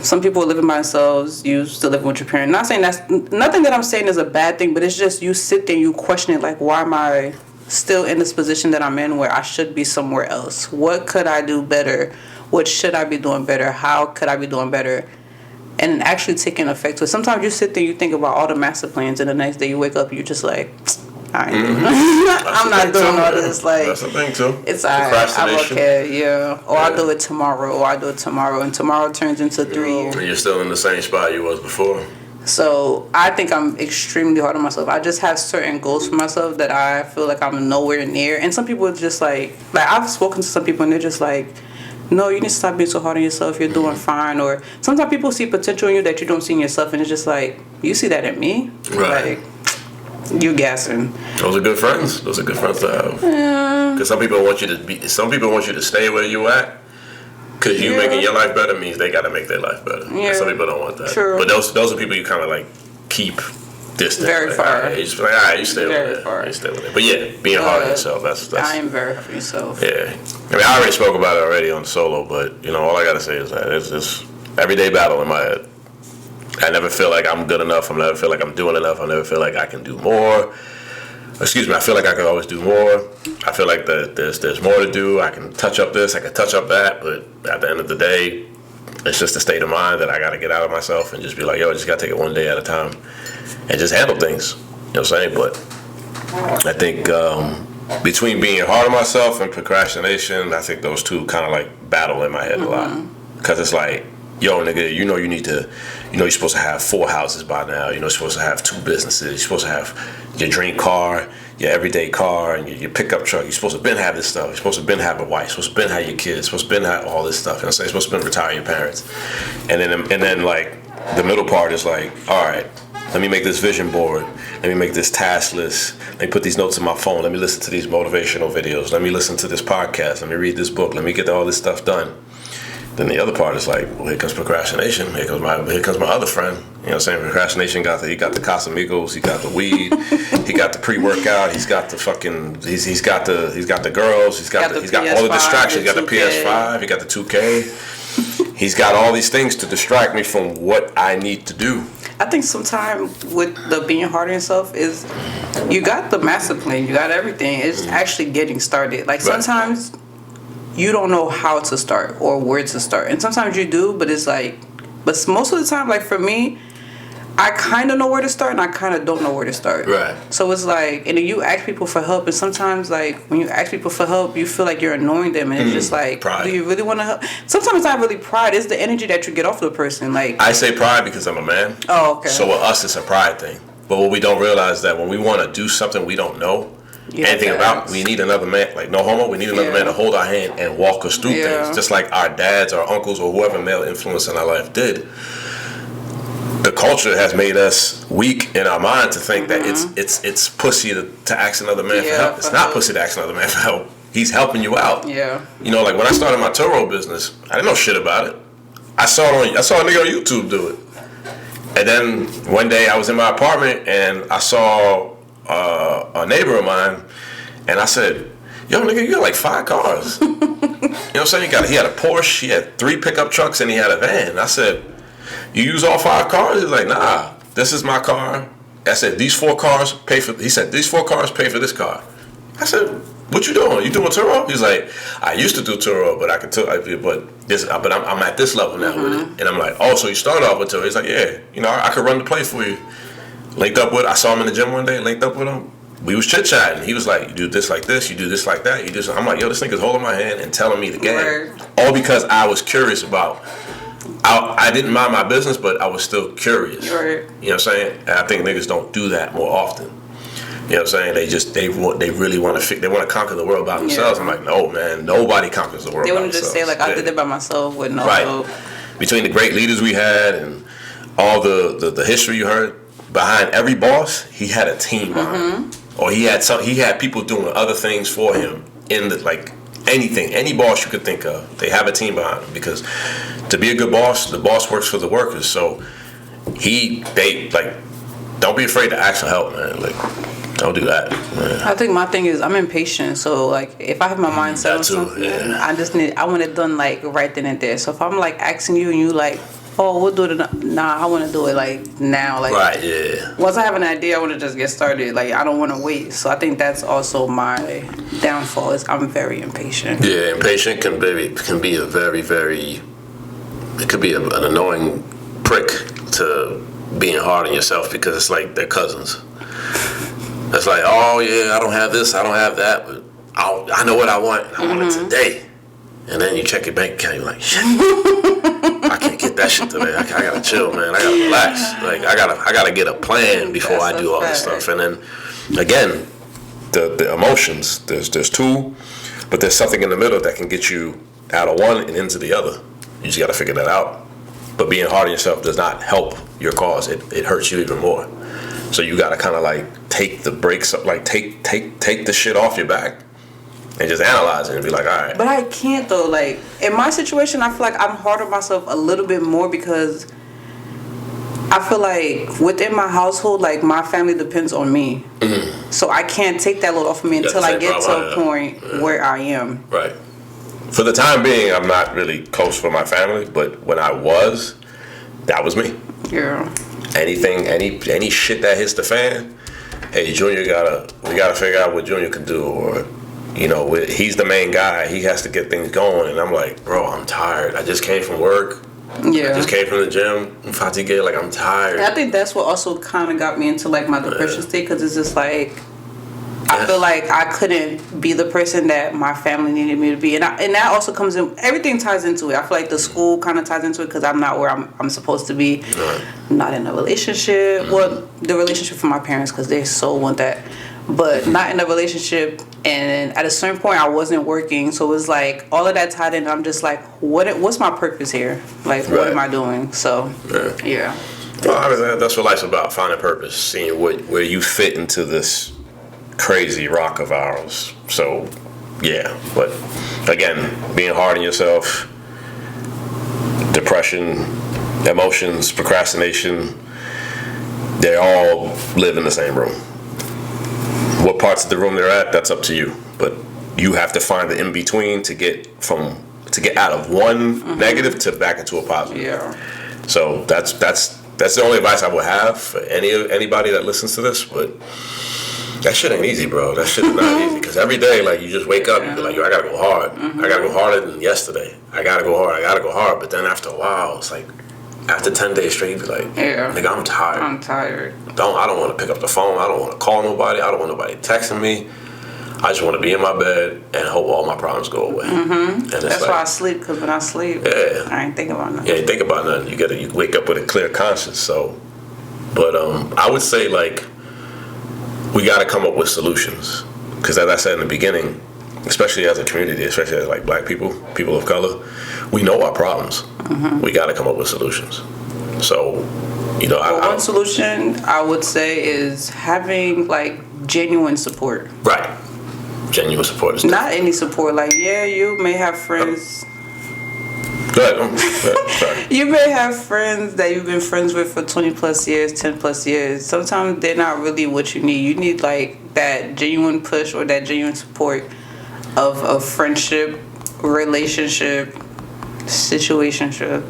some people are living by themselves. You still living with your parents. Not saying that's nothing that I'm saying is a bad thing, but it's just you sit there and you question it, like, why am I still in this position that I'm in where I should be somewhere else? What could I do better? What should I be doing better? How could I be doing better? And actually taking effect to it. Sometimes you sit there and you think about all the master plans, and the next day you wake up and you're just like, I ain't doing I'm not doing all this. Like, that's the thing too. It's alright. I'm okay. Yeah. Or I'll do it tomorrow. Or I'll do it tomorrow, and tomorrow turns into 3 years. And you're still in the same spot you was before. So I think I'm extremely hard on myself. I just have certain goals for myself that I feel like I'm nowhere near. And some people are just like I've spoken to some people and they're just like, no, you need to stop being so hard on yourself. You're doing fine. Or sometimes people see potential in you that you don't see in yourself, and it's just like, you see that in me? Right. Like, you gassing. Those are good friends. Those are good friends to have. Yeah. Because some people want you to stay where you at. Because you making your life better means they got to make their life better. Yeah. And some people don't want that. True. But those are people you kind of like keep distant. Very far. Right, you just be like, all right, you stay over there. Far. You stay over there. But yeah, being hard on yourself. That's. I am very hard on yourself. Yeah. I mean, I already spoke about it already on solo, but all I gotta say is that it's this everyday battle in my head. I never feel like I'm good enough. I never feel like I'm doing enough. I never feel like I can do more. Excuse me. I feel like I can always do more. I feel like that there's more to do. I can touch up this. I can touch up that. But at the end of the day, it's just a state of mind that I got to get out of myself and just be like, yo, I just got to take it one day at a time and just handle things. You know what I'm saying? But I think between being hard on myself and procrastination, I think those two kind of like battle in my head a lot. Because it's like, yo, nigga, you're supposed to have 4 houses by now. You're supposed to have 2 businesses. You're supposed to have your dream car, your everyday car, and your pickup truck. You're supposed to been have this stuff. You're supposed to been have a wife. You're supposed to been have your kids. You're supposed to been have all this stuff. You're supposed to been retire your parents. And then like the middle part is like, all right, Let me make this vision board. Let me make this task list. Let me put these notes in my phone. Let me listen to these motivational videos. Let me listen to this podcast. Let me read this book. Let me get all this stuff done. Then the other part is like, well, here comes procrastination. Here comes my other friend. You know what I'm saying? Procrastination he got the Casamigos, he got the weed, he got the pre-workout, he's got the fucking he's got the girls, he's got all the distractions, he got the PS5, he got the 2K. He's got all these things to distract me from what I need to do. I think sometimes with the being hard on yourself is you got the master plan, you got everything. It's actually getting started. Like sometimes you don't know how to start or where to start, and sometimes you do, but it's like, but most of the time, like for me, I kind of know where to start and I kind of don't know where to start. Right. So it's like, and then you ask people for help, and sometimes like when you ask people for help, you feel like you're annoying them, and it's just like, pride. Do you really want to help? Sometimes it's not really pride; it's the energy that you get off the person. Like I say pride because I'm a man. Oh, okay. So with us, it's a pride thing. But what we don't realize is that when we want to do something we don't know anything about, we need another man. Like no homo, we need another man to hold our hand and walk us through things, just like our dads, our uncles, or whoever male influence in our life did. The culture has made us weak in our mind to think that it's pussy to ask another man for help. It's not pussy to ask another man for help. He's helping you out. Yeah. You know, like when I started my Turo business, I didn't know shit about it. I saw a nigga on YouTube do it. And then one day I was in my apartment and I saw a neighbor of mine, and I said, "Yo, nigga, you got like 5 cars." You know what I'm saying? He had a Porsche, he had 3 pickup trucks, and he had a van. I said, "You use all 5 cars?" He's like, "Nah, this is my car." I said, "These 4 cars pay for." He said, "These 4 cars pay for this car." I said, "What you doing? You doing Turo?" He's like, "I used to do Turo, but but I'm at this level now with it." And I'm like, "Oh, so you started off with Turo?" He's like, "Yeah, you know, I could run the place for you." I saw him in the gym one day, linked up with him. We was chit-chatting. He was like, "You do this like this, you do this like that, you do." I'm like, "Yo, this nigga's holding my hand and telling me the game." Right. All because I was curious about. I didn't mind my business, but I was still curious. Right. You know what I'm saying? And I think niggas don't do that more often. You know what I'm saying? They really want to conquer the world by themselves. I'm like, no, man, nobody conquers the world by themselves. They want to just say like, I did it by myself with no help. Between the great leaders we had and all the history you heard, behind every boss, he had a team behind him. Or he had people doing other things for him in anything, any boss you could think of, they have a team behind them, because to be a good boss, the boss works for the workers. So don't be afraid to ask for help, man. Like, don't do that, man. I think my thing is I'm impatient, so like if I have my mind set on something, I want it done like right then and there. So if I'm like asking you and you like, oh, we'll do it. Nah, I want to do it like now. Like, right, yeah. Once I have an idea, I want to just get started. Like, I don't want to wait. So I think that's also my downfall. Is I'm very impatient. Yeah, impatient can be a very, very. It could be an annoying prick to being hard on yourself, because it's like they're cousins. It's like, oh yeah, I don't have this, I don't have that, but I know what I want. I want it today. And then you check your bank account, you're like, shit. I can't get that shit today. I gotta chill, man. I gotta relax. Like I gotta get a plan before I do all this stuff. And then again, the emotions. There's 2, but there's something in the middle that can get you out of one and into the other. You just gotta figure that out. But being hard on yourself does not help your cause. It hurts you even more. So you gotta kind of like take the brakes up, like take the shit off your back. And just analyze it and be like, all right. But I can't though. Like in my situation, I feel like I'm hard on myself a little bit more, because I feel like within my household, like my family depends on me. So I can't take that load off of me until I get to a point where I am. Right. For the time being, I'm not really close with my family, but when I was, that was me. Yeah. Any shit that hits the fan, hey, Junior we gotta figure out what Junior can do, or. You know, he's the main guy. He has to get things going. And I'm like, bro, I'm tired. I just came from work. Yeah. I just came from the gym. I'm fatigued. Like, I'm tired. And I think that's what also kind of got me into, like, my depression state. Because it's just like, I feel like I couldn't be the person that my family needed me to be. And that also comes in, everything ties into it. I feel like the school kind of ties into it, because I'm not where I'm supposed to be. Right. I'm not in a relationship. Well, the relationship for my parents, because they so want that. But not in a relationship, and at a certain point I wasn't working, so it was like all of that tied in. I'm just like, what's my purpose here? Like, what am I doing? So, yeah. Well, I mean, that's what life's about, finding purpose, seeing where you fit into this crazy rock of ours. So, yeah. But, again, being hard on yourself, depression, emotions, procrastination, they all live in the same room. What parts of the room they're at, that's up to you. But you have to find the in-between to get out of one negative to back into a positive. Yeah. So that's the only advice I would have for anybody that listens to this. But that shit ain't easy, bro. That shit is not easy. Because every day, like, you just wake up and be like, yo, I gotta go hard. I gotta go harder than yesterday. I gotta go hard. But then after a while, it's like, after 10 days straight, you be like, nigga, I'm tired. I'm I don't want to pick up the phone. I don't want to call nobody. I don't want nobody texting me. I just want to be in my bed and hope all my problems go away. And that's why I sleep, because when I sleep, I ain't thinking about nothing. Yeah, you think about nothing. You wake up with a clear conscience. So, but I would say, like, we got to come up with solutions, because as I said in the beginning, especially as a community, especially as like black people of color, we know our problems. We got to come up with solutions. So, one solution I would say is having like genuine support. Right. Genuine support is not any support. Like, you may have friends. Go ahead. Sorry. You may have friends that you've been friends with for 20 plus years, 10 plus years. Sometimes they're not really what you need. You need like that genuine push or that genuine support of friendship, relationship, situationship,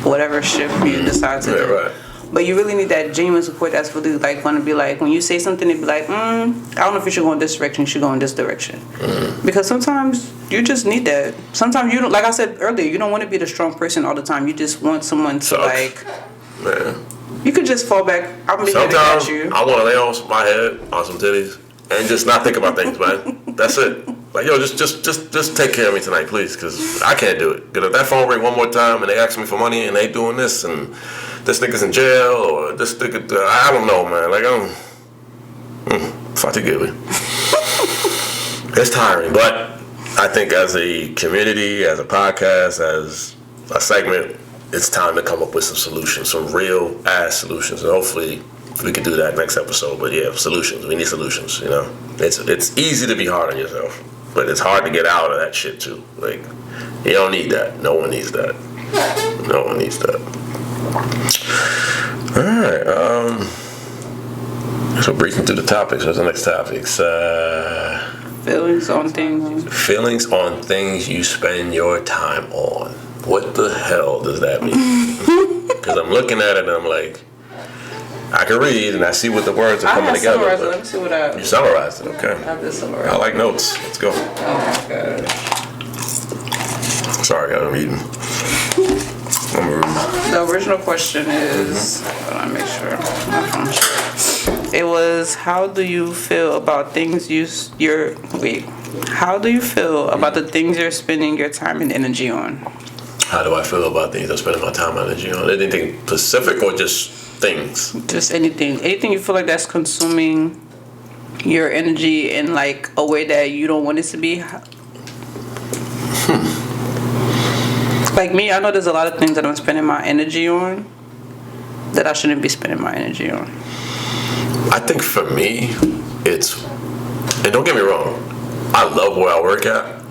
whatever ship you decide to do. Right. But you really need that genuine support that's really like going to be like, when you say something, they be like, I don't know if you should go in this direction, you should go in this direction. Because sometimes you just need that. Sometimes you don't, like I said earlier, you don't want to be the strong person all the time. You just want someone to like, man. You could just fall back. I'm here to catch you. I want to lay on my head on some titties and just not think about things, man. That's it. Like, yo, just take care of me tonight, please, because I can't do it. Because if that phone ring one more time and they ask me for money and they doing this and this nigga's in jail or this nigga, I don't know, man. Like, fatigili. It's tiring, but I think as a community, as a podcast, as a segment, it's time to come up with some solutions, some real ass solutions, and hopefully we can do that next episode. But yeah, solutions. We need solutions. It's easy to be hard on yourself, but it's hard to get out of that shit too. Like, you don't need that. No one needs that. No one needs that. All right. So breezing through the topics. What's the next topics? Feelings on things. Feelings on things you spend your time on. What the hell does that mean? Because I'm looking at it and I'm like, I can read and I see what the words are coming together. Let me see what I... You summarized it, okay. I have this summarized. I like notes. Let's go. Oh, my God. Sorry, I'm reading. The original question is... Hold on, make sure. My phone. It was, how do you feel about things How do you feel about the things you're spending your time and energy on? How do I feel about things I'm spending my time and energy on? Anything specific or just things? Just anything. Anything you feel like that's consuming your energy in like a way that you don't want it to be. Like me, I know there's a lot of things that I'm spending my energy on that I shouldn't be spending my energy on. I think for me, it's, and don't get me wrong, I love where I work at,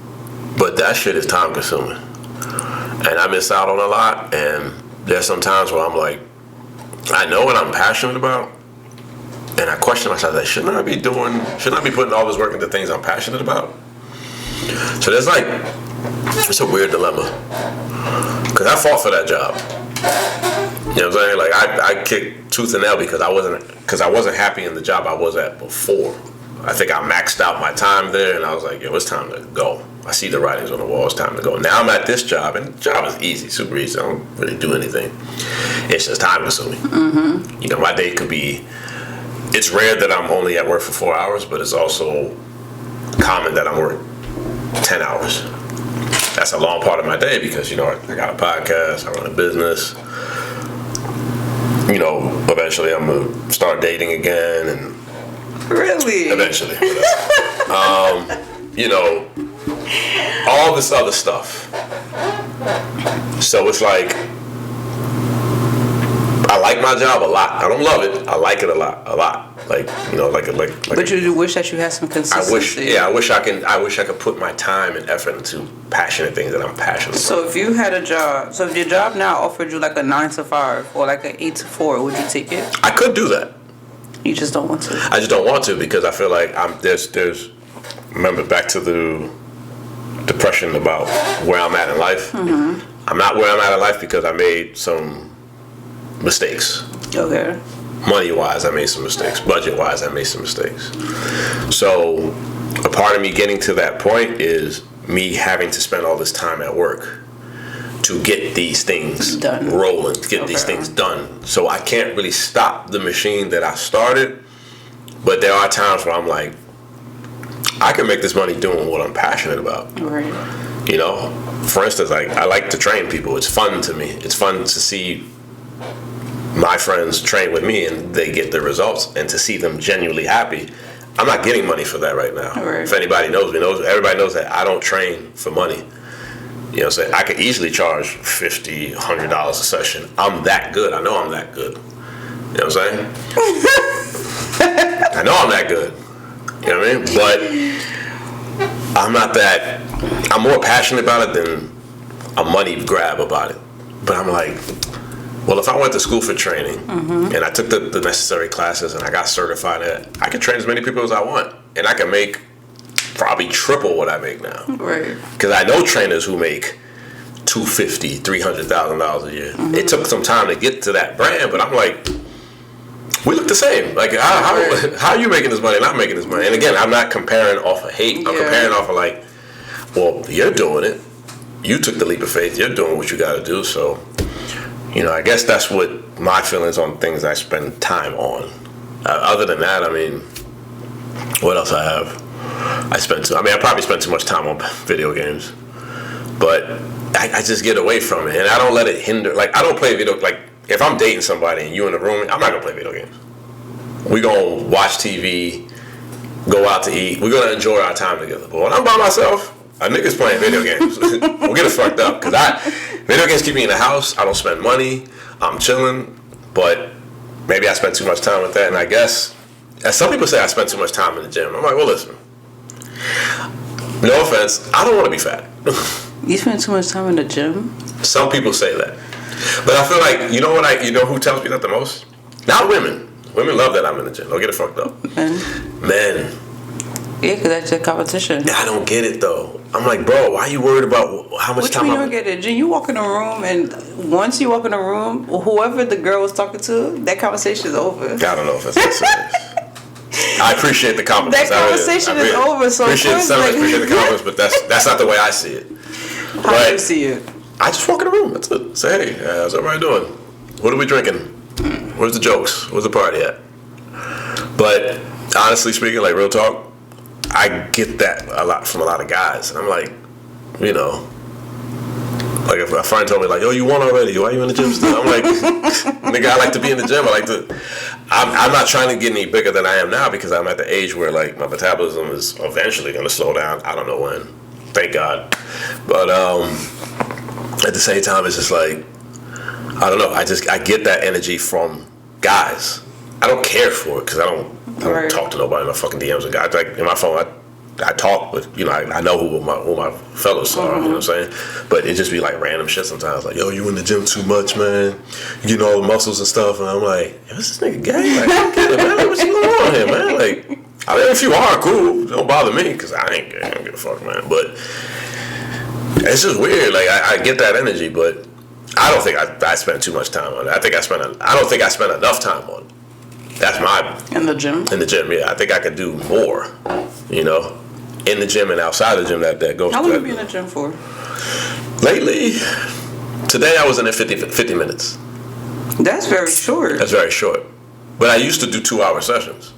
but that shit is time consuming. And I miss out on a lot, and there's some times where I'm like, I know what I'm passionate about, and I question myself, like, shouldn't I be putting all this work into things I'm passionate about? So there's like, it's a weird dilemma. Because I fought for that job. You know what I'm saying? Like, I kicked tooth and nail because I wasn't happy in the job I was at before. I think I maxed out my time there, and I was like, yo, it's time to go. I see the writings on the wall, it's time to go. Now I'm at this job, and the job is easy, super easy. I don't really do anything. It's just time consuming. Mm-hmm. You know, my day could be, it's rare that I'm only at work for 4 hours, but it's also common that I'm working 10 hours. That's a long part of my day because, you know, I got a podcast, I run a business. You know, eventually I'm going to start dating again, and really? Eventually. You know, all this other stuff. So it's like, I like my job a lot. I don't love it. I like it a lot. Like But you wish that you had some consistency. I wish I could put my time and effort into passionate things that I'm passionate about. So if you had a job, if your job now offered you like a 9 to 5 or like an 8 to 4, would you take it? I could do that. You just don't want to. I just don't want to because I feel like there's remember back to the depression about where I'm at in life. Mm-hmm. I'm not where I'm at in life because I made some mistakes. Okay. Money-wise, I made some mistakes. Budget-wise, I made some mistakes. So a part of me getting to that point is me having to spend all this time at work to get these things rolling, to get these things done. So I can't really stop the machine that I started, but there are times where I'm like, I can make this money doing what I'm passionate about. Right. You know, for instance, like I like to train people. It's fun to me. It's fun to see my friends train with me and they get the results, and to see them genuinely happy. I'm not getting money for that right now. Right. If anybody knows me, everybody knows that I don't train for money. You know what I'm saying? I could easily charge $50, $100 a session. I'm that good. I know I'm that good. You know what I'm saying? I know I'm that good. You know what I mean? But I'm not that. I'm more passionate about it than a money grab about it. But I'm like, well, if I went to school for training and I took the necessary classes and I got certified I could train as many people as I want, and I can make probably triple what I make now. Right. Because I know trainers who make $250,000, $300,000 a year. It took some time to get to that brand, but I'm like, we look the same. Like, how are you making this money and I'm making this money? And again, I'm not comparing off of hate. I'm comparing off of like, well, you're doing it. You took the leap of faith. You're doing what you got to do. So, you know, I guess that's what my feelings on things I spend time on. Other than that, I mean, what else I have? I probably spend too much time on video games, but I just get away from it, and I don't let it hinder. Like, I don't play video. Like, if I'm dating somebody and you in the room, I'm not gonna play video games. We gonna watch TV, go out to eat. We're gonna enjoy our time together. But when I'm by myself, a nigga's playing video games. We'll get it fucked up, because video games keep me in the house. I don't spend money. I'm chilling, but maybe I spend too much time with that. And I guess, as some people say, I spend too much time in the gym. I'm like, well, listen. No offense, I don't want to be fat. You spend too much time in the gym? Some people say that. But I feel like, you know who tells me that the most? Not women. Women love that I'm in the gym. Don't get it fucked up. Men. Yeah, because that's your competition. I don't get it, though. I'm like, bro, why are you worried about how much time you don't get it? Jim, you walk in a room, and once you walk in a room, whoever the girl was talking to, that conversation is over. I don't know if that's that serious. I appreciate the compliments. That conversation is over. So appreciate the compliments, but that's not the way I see it. How do you see it? I just walk in the room. That's it. Say, hey, how's everybody doing? What are we drinking? Where's the jokes? Where's the party at? But honestly speaking, like real talk, I get that a lot from a lot of guys, and I'm like, you know, like if a friend told me like, "Yo, you won already? Why are you in the gym still?" I'm like, nigga, I like to be in the gym. I'm not trying to get any bigger than I am now, because I'm at the age where like my metabolism is eventually going to slow down. I don't know when. Thank God. But at the same time, it's just like, I don't know. I get that energy from guys. I don't care for it, because I don't talk to nobody in my fucking DMs. And guys, like in my phone, I talk, but you know, I know who my fellows are. You know what I'm saying? But it just be like random shit sometimes. Like, yo, you in the gym too much, man. You getting all the muscles and stuff. And I'm like, yo, is this nigga gay? Like, I don't get it, man. Like, what's going on here, man? Like, I mean, if you are, cool. Don't bother me, because I ain't gay. I don't give a fuck, man. But it's just weird. Like, I get that energy, but I don't think I spend too much time on it. I don't think I spend enough time on it. That's in the gym? In the gym, yeah. I think I could do more, you know, in the gym and outside the gym that goes. How long have you been in the gym for? Lately, today I was in there 50 minutes. That's very short. That's very short. But I used to do 2-hour sessions.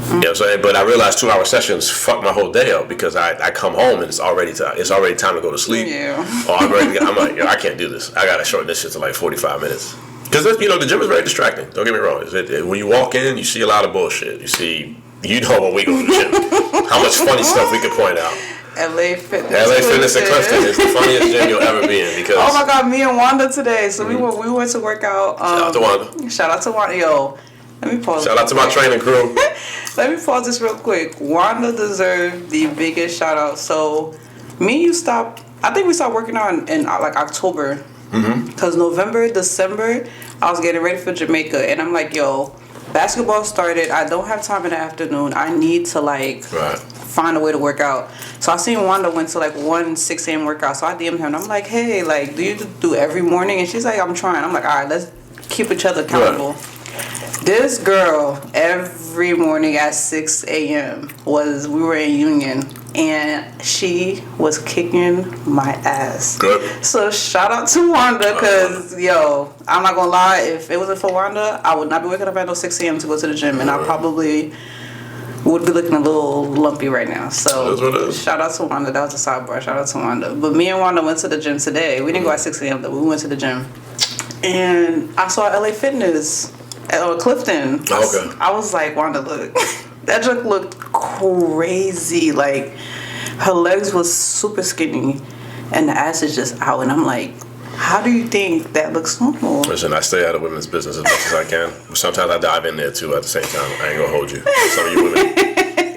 You know what I'm saying? But I realized 2-hour sessions fuck my whole day up, because I come home and it's already time to go to sleep. Yeah. Or I'm like, yo, I can't do this. I gotta shorten this shit to like 45 minutes. Because, you know, the gym is very distracting. Don't get me wrong. When you walk in, you see a lot of bullshit. You know, when we go to the gym, how much funny stuff we could point out. LA Fitness. LA Fitness and Clifton is the funniest gym you'll ever be in because. Oh my God, me and Wanda today. So we went to work out. Shout out to Wanda. Shout out to Wanda. Yo, let me pause. Shout out to my training crew. Let me pause this real quick. Wanda deserved the biggest shout out. So me and you stopped. I think we stopped working out in like October. Because November, December, I was getting ready for Jamaica, and I'm like, yo, basketball started. I don't have time in the afternoon. I need to find a way to work out. So I seen Wanda went to like 6 a.m. workout. So I DM'd her and I'm like, hey, like, do you do every morning? And she's like, I'm trying. I'm like, all right, let's keep each other accountable. This girl every morning at 6 a.m. we were in Union, and she was kicking my ass. Good. So shout out to Wanda, because yo, I'm not gonna lie, if it wasn't for Wanda, I would not be waking up at 6 a.m. to go to the gym, and I probably would be looking a little lumpy right now. So shout out to Wanda. That was a sidebar. Shout out to Wanda. But me and Wanda went to the gym today. We didn't go at 6 a.m. though. We went to the gym, and I saw LA Fitness at Clifton. Okay. I was like, Wanda, look, that junk looked crazy. Like her legs was super skinny, and the ass is just out. And I'm like, how do you think that looks normal? Listen, I stay out of women's business as much as I can. Sometimes I dive in there too at the same time. I ain't gonna hold you. Some of you women,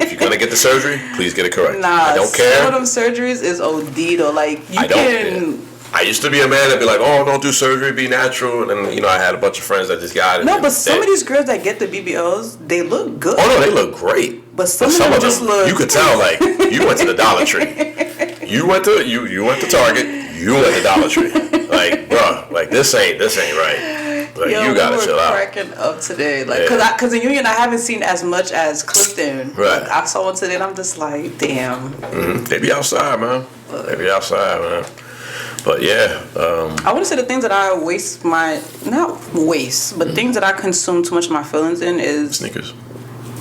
if you're gonna get the surgery, please get it correct. Nah, I don't care. Some of them surgeries is OD though. Like I used to be a man that'd be like, oh, don't do surgery, be natural. And then, I had a bunch of friends that just got it. No, but some of these girls that get the BBLs, they look good. Oh, no, they look great. But some of them just look... You could tell, like, you went to the Dollar Tree. You went to Target. You went to Dollar Tree. Like, bro, like, this ain't right. Like, you gotta chill out. Cracking up today. Like, because in Union, I haven't seen as much as Clifton. Right. I saw one today, and I'm just like, damn. Mm-hmm. They be outside, man. But yeah, I want to say the things that I things that I consume too much of my feelings in is sneakers.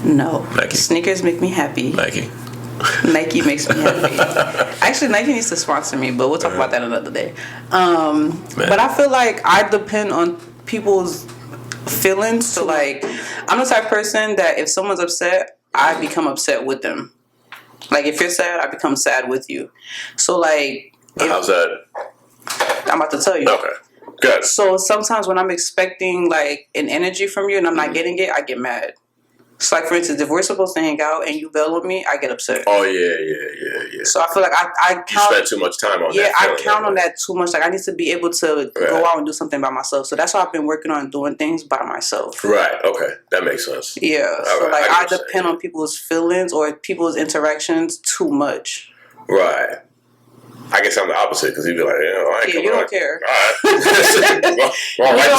No, Nike. Sneakers make me happy. Nike makes me happy. Actually, Nike needs to sponsor me, but we'll talk about that another day. But I feel like I depend on people's feelings. So like, I'm the type of person that if someone's upset, I become upset with them. Like if you're sad, I become sad with you. So like, how's that? I'm about to tell you. Okay. Good. So sometimes when I'm expecting like an energy from you and I'm not getting it, I get mad. So like for instance, if we're supposed to hang out and you bail on me, I get upset. Oh yeah. So I feel like I count. You spend too much time on that. Yeah, I count on that too much. Like I need to be able to go out and do something by myself. So that's why I've been working on doing things by myself. Right. Okay. That makes sense. Yeah. So like I depend on people's feelings or people's interactions too much. Right. I guess I'm the opposite because you'd be like, I ain't you don't care. All right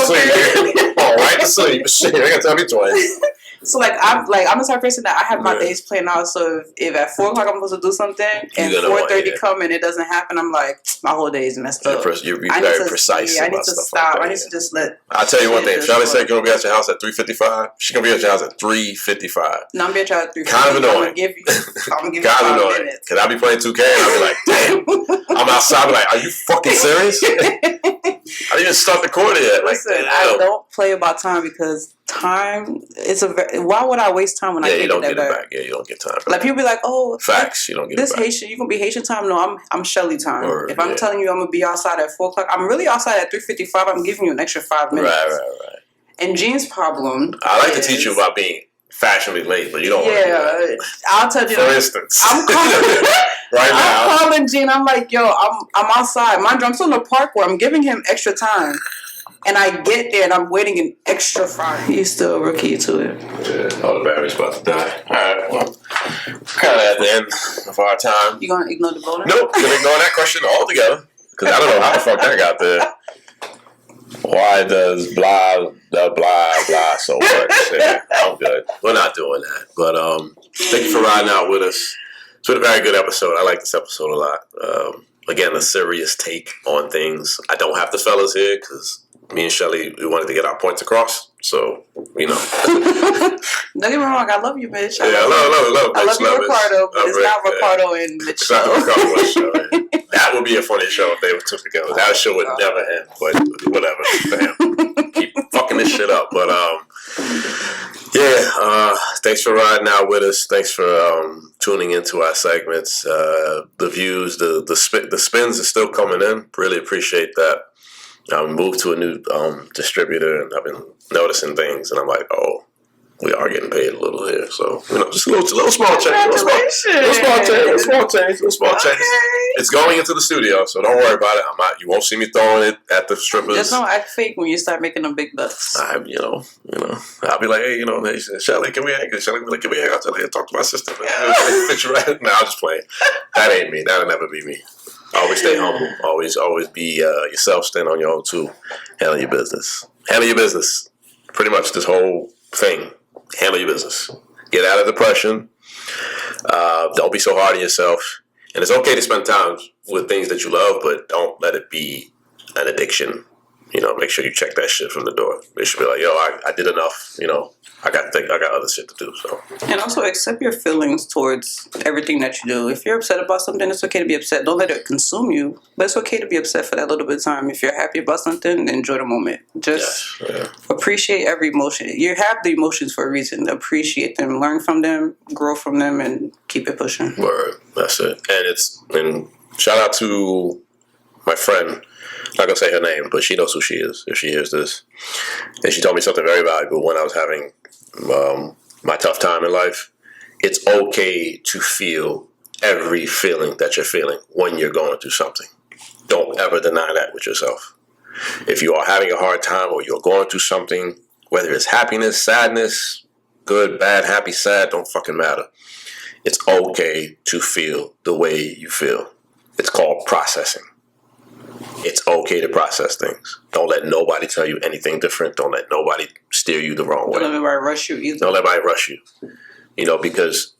to sleep. Shit, I gotta tell me twice. So like I'm the type of person that I have my days planned out. So if at 4 o'clock I'm supposed to do something and 4:30 come and it doesn't happen, I'm like, my whole day is messed up. You're very precise. Yeah, I need to stop. Like I need to just let. I'll tell you one thing. Shali said you're gonna be at your house at 3:55. She's gonna be at your house at 3:55. No, I'm gonna be at your house at 3:55. Kind of annoying. I'm gonna give you 5 minutes. Cause I'll be playing 2K and I'll be like, damn. I'm outside. I'll be like, are you fucking serious? I didn't even start the quarter yet. Listen, I don't play about time because time is why would I waste time when I can't get that back? Yeah, you don't get time. Like people be like, oh, facts, you don't get this it back. Haitian, you gonna be Haitian time? No, I'm Sheli time. If I'm telling you I'm gonna be outside at 4 o'clock, I'm really outside at 3:55. I'm giving you an extra 5 minutes. Right. And Jean's problem. I like to teach you about being fashionably late, but you don't want to do that. I'll tell you. For instance, I'm calling Jean. I'm like, yo, I'm outside. Mind you, I'm still in the park where I'm giving him extra time. And I get there and I'm waiting an extra 5. He's still a rookie to it. Yeah, all the battery's about to die. Alright, well, kind of at the end of our time. You gonna ignore the bonus? Nope, gonna ignore that question altogether. Because I don't know how the fuck that got there. Why does blah so much? Yeah, I'm good. We're not doing that. But thank you for riding out with us. It's been a very good episode. I like this episode a lot. Again, a serious take on things. I don't have the fellas here because me and Sheli, we wanted to get our points across. So, Don't get me wrong, I love you, bitch. I love you, Ricardo, but it's not Ricardo and Mitch. It's not Ricardo and show. That would be a funny show if they were two together. That show would never end, but whatever. Damn. Keep fucking this shit up. But Yeah, thanks for riding out with us. Thanks for tuning into our segments. The views, the spins are still coming in. Really appreciate that. I moved to a new distributor, and I've been noticing things, and I'm like, oh, we are getting paid a little here. So, just a little small change. Little small change. It's going into the studio, so don't worry about it. You won't see me throwing it at the strippers. Just don't act fake when you start making them big bucks. I'll be like, hey, Sheli, can we hang? Sheli, can we hang out today and talk to my sister? Picture right now. I'm just playing. That ain't me. That'll never be me. Always stay humble. Always be yourself. Stand on your own too. Handle your business. Pretty much this whole thing. Handle your business. Get out of depression. Don't be so hard on yourself. And it's okay to spend time with things that you love, but don't let it be an addiction. Make sure you check that shit from the door. They should be like, yo, I did enough. I got other shit to do. So. And also accept your feelings towards everything that you do. If you're upset about something, it's okay to be upset. Don't let it consume you. But it's okay to be upset for that little bit of time. If you're happy about something, enjoy the moment. Just appreciate every emotion. You have the emotions for a reason. Appreciate them, learn from them, grow from them, and keep it pushing. Word. That's it. And shout out to my friend. I'm not gonna say her name, but she knows who she is if she hears this. And she told me something very valuable when I was having my tough time in life. It's okay to feel every feeling that you're feeling when you're going through something. Don't ever deny that with yourself. If you are having a hard time or you're going through something, whether it's happiness, sadness, good, bad, happy, sad, don't fucking matter. It's okay to feel the way you feel. It's called processing. It's okay to process things. Don't let nobody tell you anything different. Don't let nobody steer you the wrong way. Don't let anybody rush you either. Don't let anybody rush you. Because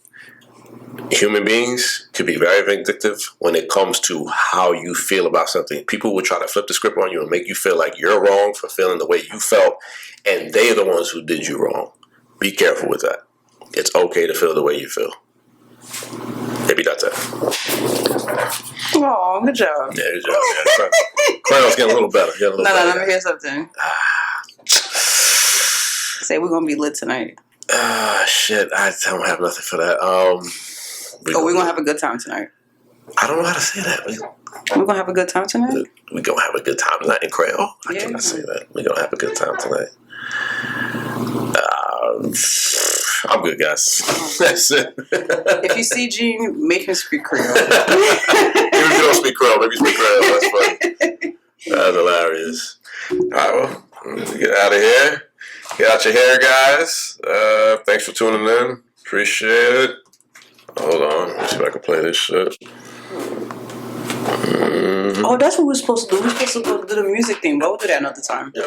human beings could be very vindictive when it comes to how you feel about something. People will try to flip the script on you and make you feel like you're wrong for feeling the way you felt, and they're the ones who did you wrong. Be careful with that. It's okay to feel the way you feel. Maybe that's it. Oh, good job. Yeah, good job. Yeah. Crown's getting a little better. No, let me hear something. Say we're going to be lit tonight. Shit. I don't have nothing for that. We're going to have a good time tonight. I don't know how to say that. We're going to have a good time tonight? We're going to have a good time tonight in Creole. I cannot say that. We're going to have a good time tonight. I'm good, guys. That's it. If you see Gene, make him speak Creole. Even if you don't speak Creole, maybe speak Creole. That's funny. That's hilarious. All right, well, get out of here. Get out your hair, guys. Thanks for tuning in. Appreciate it. Hold on. Let me see if I can play this shit. Oh, that's what we're supposed to do. We're supposed to go do the music thing, but we'll do that another time. Yeah.